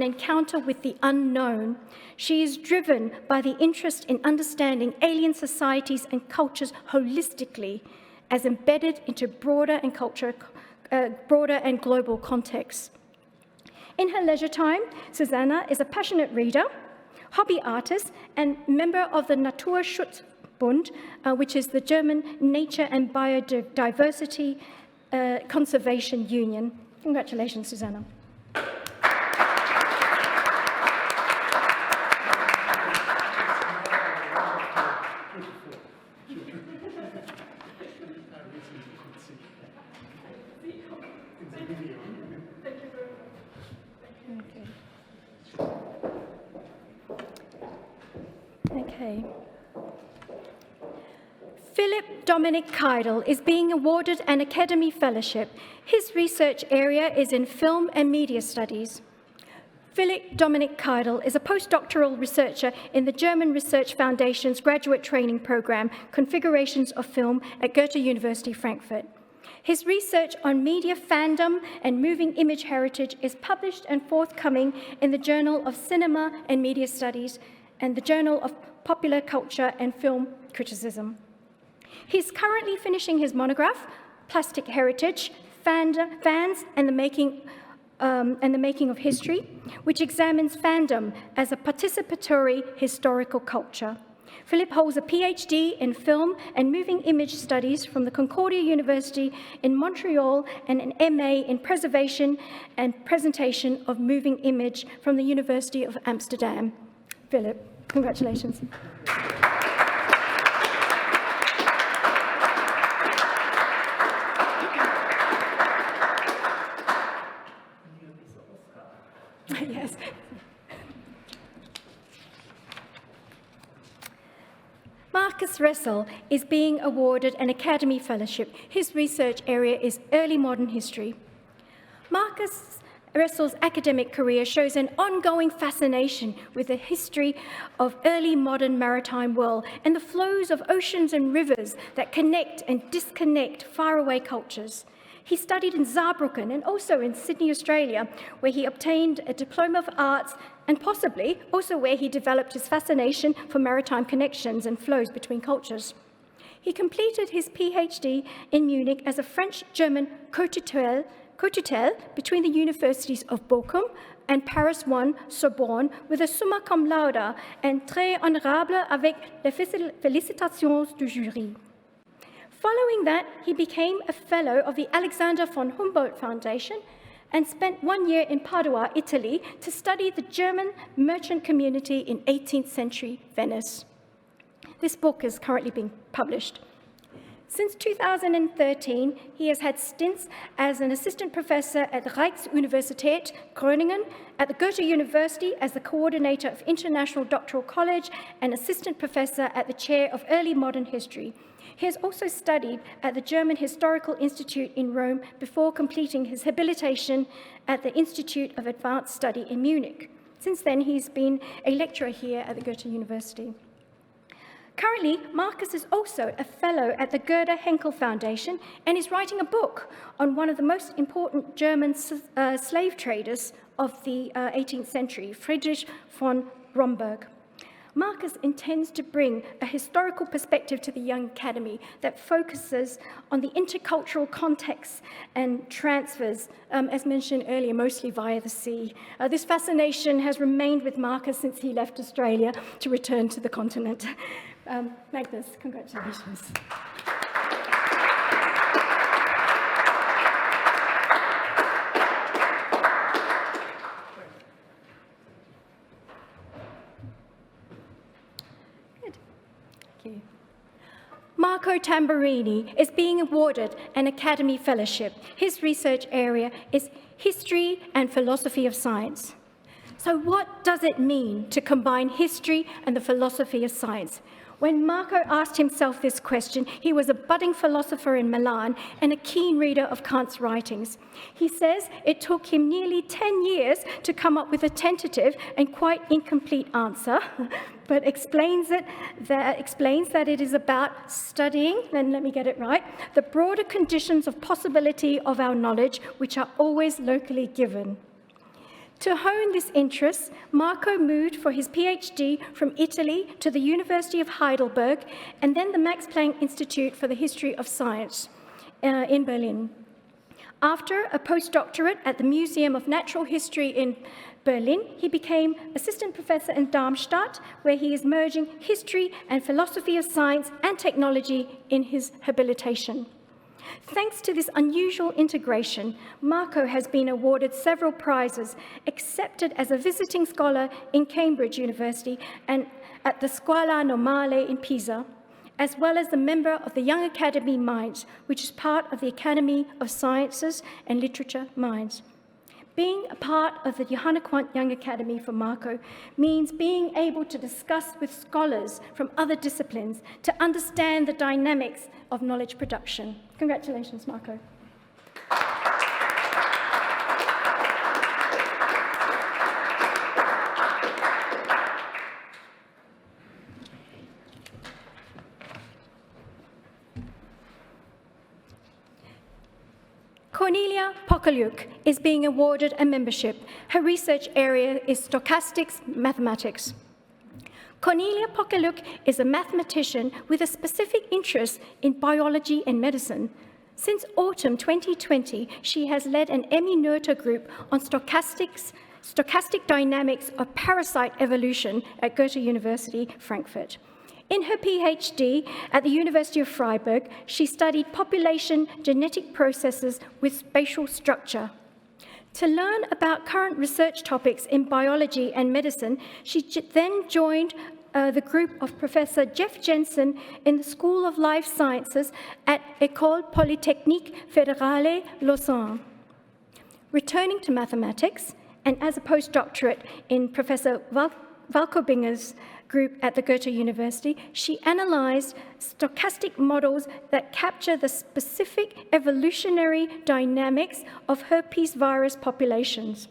encounter with the unknown. She is driven by the interest in understanding alien societies and cultures holistically, as embedded into broader and global contexts. In her leisure time, Susanne is a passionate reader, hobby artist, and member of the Naturschutzbund, which is the German Nature and Biodiversity Conservation Union. Congratulations, Susanne. Okay. Philipp Dominik Keidl is being awarded an Academy Fellowship. His research area is in film and media studies. Philipp Dominik Keidl is a postdoctoral researcher in the German Research Foundation's graduate training program, Configurations of Film at Goethe University, Frankfurt. His research on media fandom and moving image heritage is published and forthcoming in the Journal of Cinema and Media Studies and the Journal of Popular Culture and Film Criticism. He's currently finishing his monograph, Plastic Heritage, Fans and the Making of History, which examines fandom as a participatory historical culture. Philipp holds a PhD in film and moving image studies from the Concordia University in Montreal and an MA in preservation and presentation of moving image from the University of Amsterdam. Philipp, congratulations. Yes. Marcus Ressel is being awarded an Academy Fellowship. His research area is early modern history. Marcus Ressel's academic career shows an ongoing fascination with the history of early modern maritime world and the flows of oceans and rivers that connect and disconnect faraway cultures. He studied in Saarbrücken and also in Sydney, Australia, where he obtained a Diploma of Arts and possibly also where he developed his fascination for maritime connections and flows between cultures. He completed his PhD in Munich as a French-German co-tutel between the universities of Bochum and Paris I, Sorbonne, with a summa cum laude and très honorable avec les félicitations du jury. Following that, he became a fellow of the Alexander von Humboldt Foundation and spent 1 year in Padua, Italy, to study the German merchant community in 18th century Venice. This book is currently being published. Since 2013, he has had stints as an assistant professor at the Rijksuniversiteit Groningen, at the Goethe University as the coordinator of International Doctoral College and assistant professor at the chair of Early Modern History. He has also studied at the German Historical Institute in Rome before completing his habilitation at the Institute of Advanced Study in Munich. Since then, he's been a lecturer here at the Goethe University. Currently, Marcus is also a fellow at the Gerda Henkel Foundation and is writing a book on one of the most important German slave traders of the 18th century, Friedrich von Romberg. Marcus intends to bring a historical perspective to the Young Academy that focuses on the intercultural contexts and transfers, as mentioned earlier, mostly via the sea. This fascination has remained with Marcus since he left Australia to return to the continent. Magnus, congratulations. Marco Tamborini is being awarded an Academy Fellowship. His research area is history and philosophy of science. So what does it mean to combine history and the philosophy of science? When Marco asked himself this question, he was a budding philosopher in Milan and a keen reader of Kant's writings. He says it took him nearly 10 years to come up with a tentative and quite incomplete answer, but explains that it is about studying, and let me get it right, the broader conditions of possibility of our knowledge, which are always locally given. To hone this interest, Marco moved for his PhD from Italy to the University of Heidelberg and then the Max Planck Institute for the History of Science in Berlin. After a postdoctorate at the Museum of Natural History in Berlin, he became assistant professor in Darmstadt, where he is merging history and philosophy of science and technology in his habilitation. Thanks to this unusual integration, Marco has been awarded several prizes, accepted as a visiting scholar in Cambridge University and at the Scuola Normale in Pisa, as well as a member of the Young Academy Minds, which is part of the Academy of Sciences and Literature Minds. Being a part of the Johanna Quandt Young Academy for Marco means being able to discuss with scholars from other disciplines to understand the dynamics of knowledge production. Congratulations, Marco. Cornelia Pokalyuk is being awarded a membership. Her research area is stochastics mathematics. Cornelia Pokalyuk is a mathematician with a specific interest in biology and medicine. Since autumn 2020, she has led an Emmy Noether group on stochastic dynamics of parasite evolution at Goethe University, Frankfurt. In her PhD at the University of Freiburg, she studied population genetic processes with spatial structure. To learn about current research topics in biology and medicine, she then joined the group of Professor Jeff Jensen in the School of Life Sciences at École Polytechnique Fédérale Lausanne. Returning to mathematics, and as a postdoctorate in Professor Walkobinger's group at the Goethe University, she analyzed stochastic models that capture the specific evolutionary dynamics of herpes virus populations.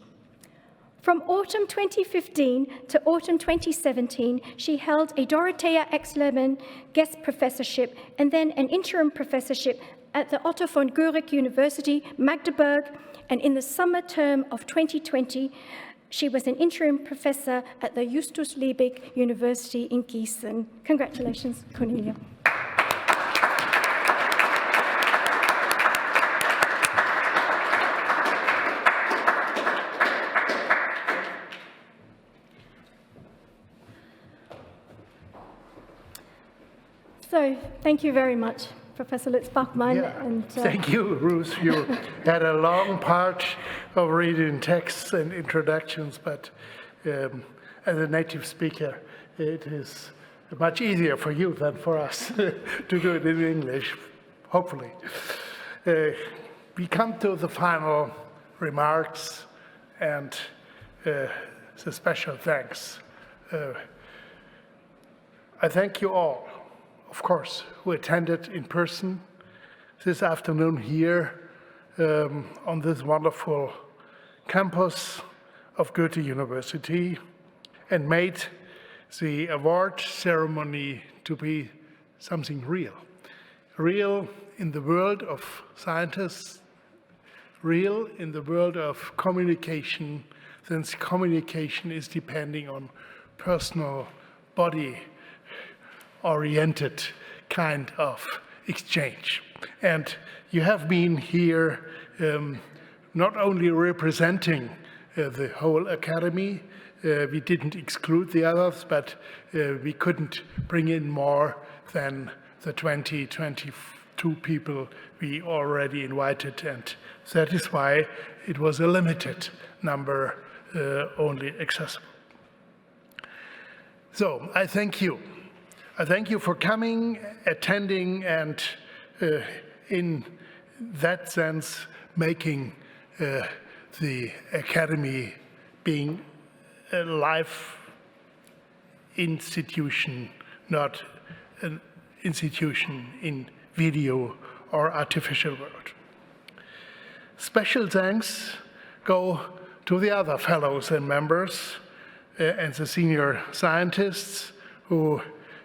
From autumn 2015 to autumn 2017, she held a Dorothea X-Lehmann guest professorship and then an interim professorship at the Otto von Guericke University, Magdeburg, and in the summer term of 2020, she was an interim professor at the Justus Liebig University in Gießen. Congratulations, Cornelia. So, thank you very much, Professor Lutz-Bachmann. Yeah. And, Thank you, Ruth. You had a long part of reading texts and introductions, but as a native speaker, it is much easier for you than for us to do it in English, hopefully. We come to the final remarks and the special thanks. I thank you all, of course, who attended in person this afternoon here on this wonderful campus of Goethe University and made the award ceremony to be something real. Real in the world of scientists, real in the world of communication, since communication is depending on personal, body-oriented kind of exchange. And you have been here not only representing the whole academy, we didn't exclude the others, but we couldn't bring in more than the 22 people we already invited, and that is why it was a limited number only accessible. So I thank you. I thank you for coming, attending, and in that sense, making the Academy being a live institution, not an institution in video or artificial world. Special thanks go to the other fellows and members and the senior scientists who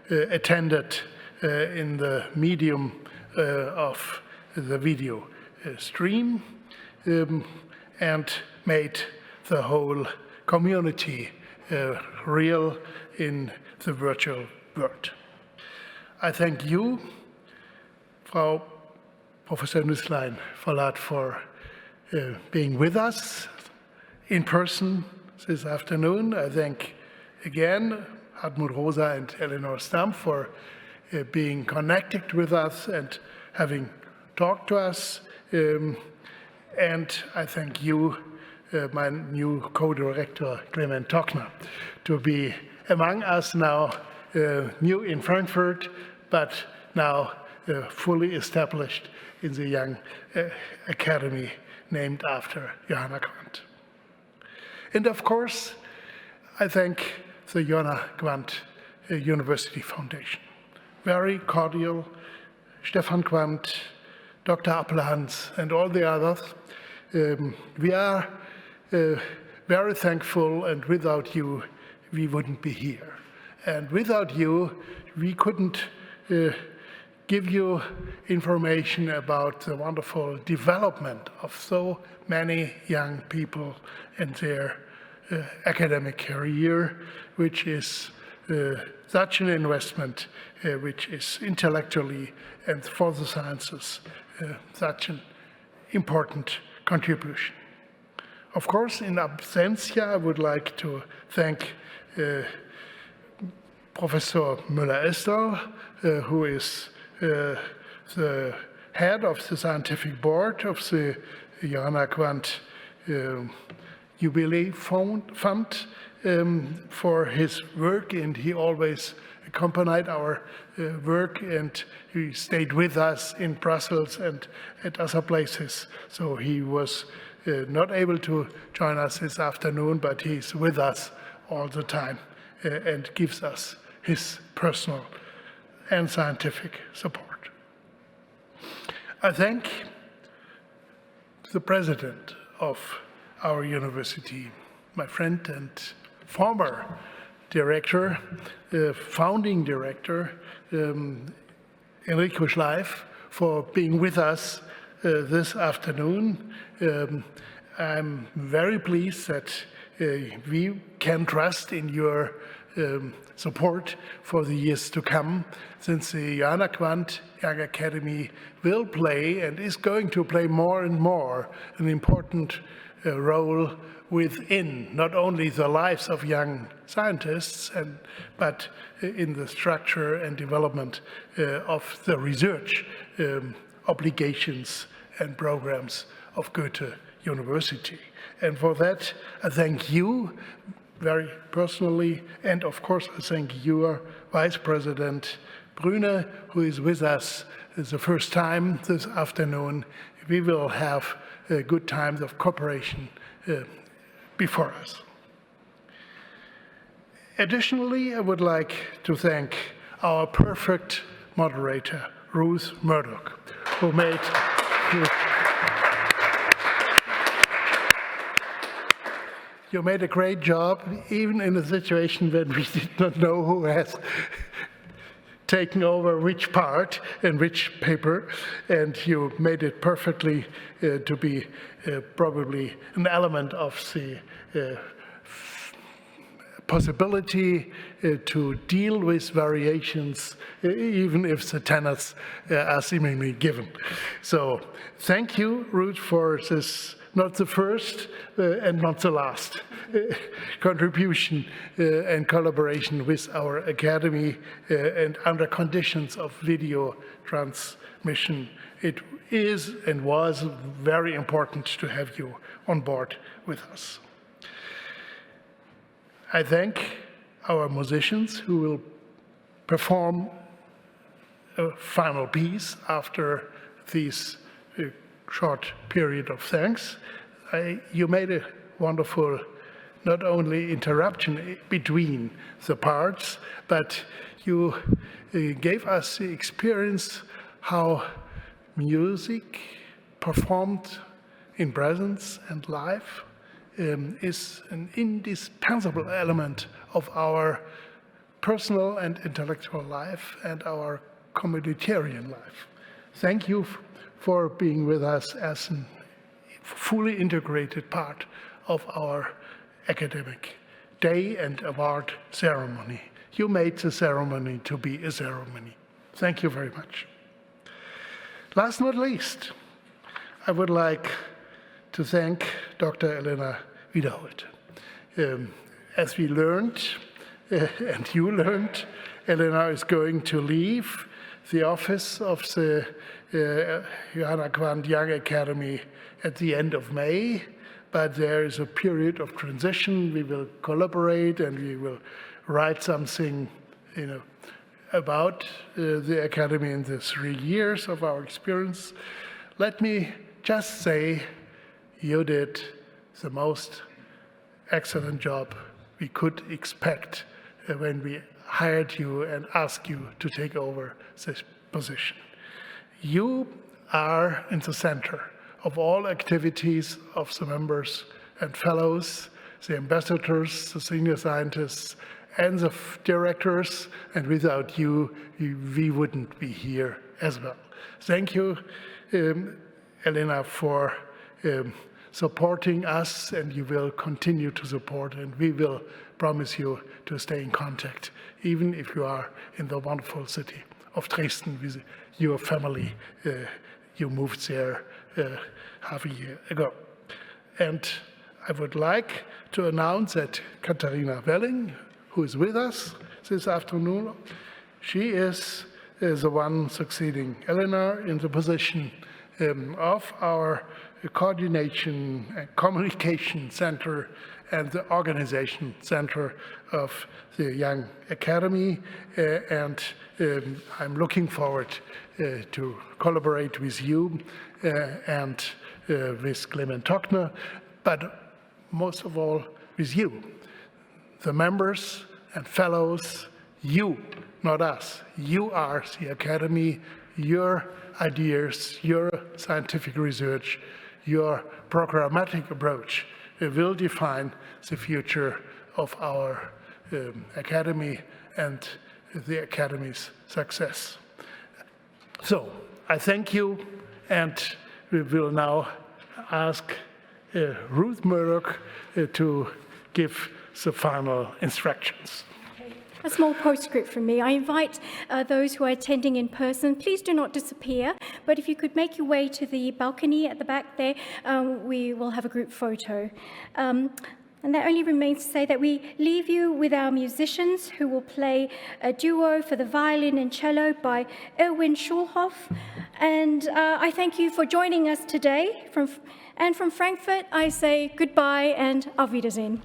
attended in the medium of the video stream and made the whole community real in the virtual world. I thank you, Frau Professor Nüsslein-Volhard, for being with us in person this afternoon. I thank again Hartmut Rosa and Eleonore Stump for being connected with us and having talked to us. And I thank you, my new co-director, Clement Tockner, to be among us now, new in Frankfurt, but now fully established in the Young Academy named after Johanna Quandt. And of course, I thank the Johanna Quandt University Foundation. Very cordial, Stefan Quandt, Dr. Appelhans, and all the others. We are very thankful, and without you, we wouldn't be here. And without you, we couldn't give you information about the wonderful development of so many young people and their academic career, which is such an investment, which is intellectually and for the sciences such an important contribution. Of course, in absentia, I would like to thank Professor Müller-Estel, who is the head of the scientific board of the Johanna Quandt Jubilee Fund, for his work, and he always accompanied our work, and he stayed with us in Brussels and at other places. So he was not able to join us this afternoon, but he's with us all the time and gives us his personal and scientific support. I thank the president of our university, my friend and former director, founding director, Enrico Schleif, for being with us this afternoon. I'm very pleased that we can trust in your support for the years to come, since the Johanna Quandt Young Academy will play and is going to play more and more an important role within not only the lives of young scientists, but in the structure and development of the research obligations and programs of Goethe University. And for that, I thank you very personally, and of course I thank your Vice President Brune, who is with us the first time this afternoon. We will have good times of cooperation before us. Additionally, I would like to thank our perfect moderator, Ruth Murdoch, who made you made a great job, even in a situation when we did not know who has taken over which part and which paper, and you made it perfectly to be probably an element of the possibility to deal with variations, even if the tenets are seemingly given. So thank you, Ruth, for this, not the first and not the last contribution and collaboration with our academy and under conditions of video transmission. It is and was very important to have you on board with us. I thank our musicians who will perform a final piece after this short period of thanks. You made a wonderful, not only interruption between the parts, but you gave us the experience how music performed in presence and live is an indispensable element of our personal and intellectual life and our communitarian life. Thank you for being with us as a fully integrated part of our academic day and award ceremony. You made the ceremony to be a ceremony. Thank you very much. Last but not least, I would like to thank Dr. Elena Wiederholt. As we learned, and you learned, Elena is going to leave the office of the Johanna Quandt Young Academy at the end of May, but there is a period of transition. We will collaborate and we will write something, about the academy in the 3 years of our experience. Let me just say, you did the most excellent job we could expect when we hired you and asked you to take over this position. You are in the center of all activities of the members and fellows, the ambassadors, the senior scientists, and the directors, and without you, we wouldn't be here as well. Thank you, Elena, for supporting us, and you will continue to support, and we will promise you to stay in contact, even if you are in the wonderful city of Dresden with your family. You moved there half a year ago. And I would like to announce that Katharina Welling, who is with us this afternoon, she is the one succeeding Eleanor in the position of our coordination and communication center and the organization center of the Young Academy. And I'm looking forward to collaborate with you and with Clement Tockner, but most of all with you, the members and fellows, you, not us. You are the Academy, your ideas, your scientific research, your programmatic approach will define the future of our Academy and the Academy's success. So I thank you, and we will now ask Ruth Murdoch to give the final instructions. A small postscript from me. I invite those who are attending in person, please do not disappear, but if you could make your way to the balcony at the back there, we will have a group photo. And that only remains to say that we leave you with our musicians who will play a duo for the violin and cello by Erwin Schulhoff. And I thank you for joining us today. And from Frankfurt, I say goodbye and auf Wiedersehen.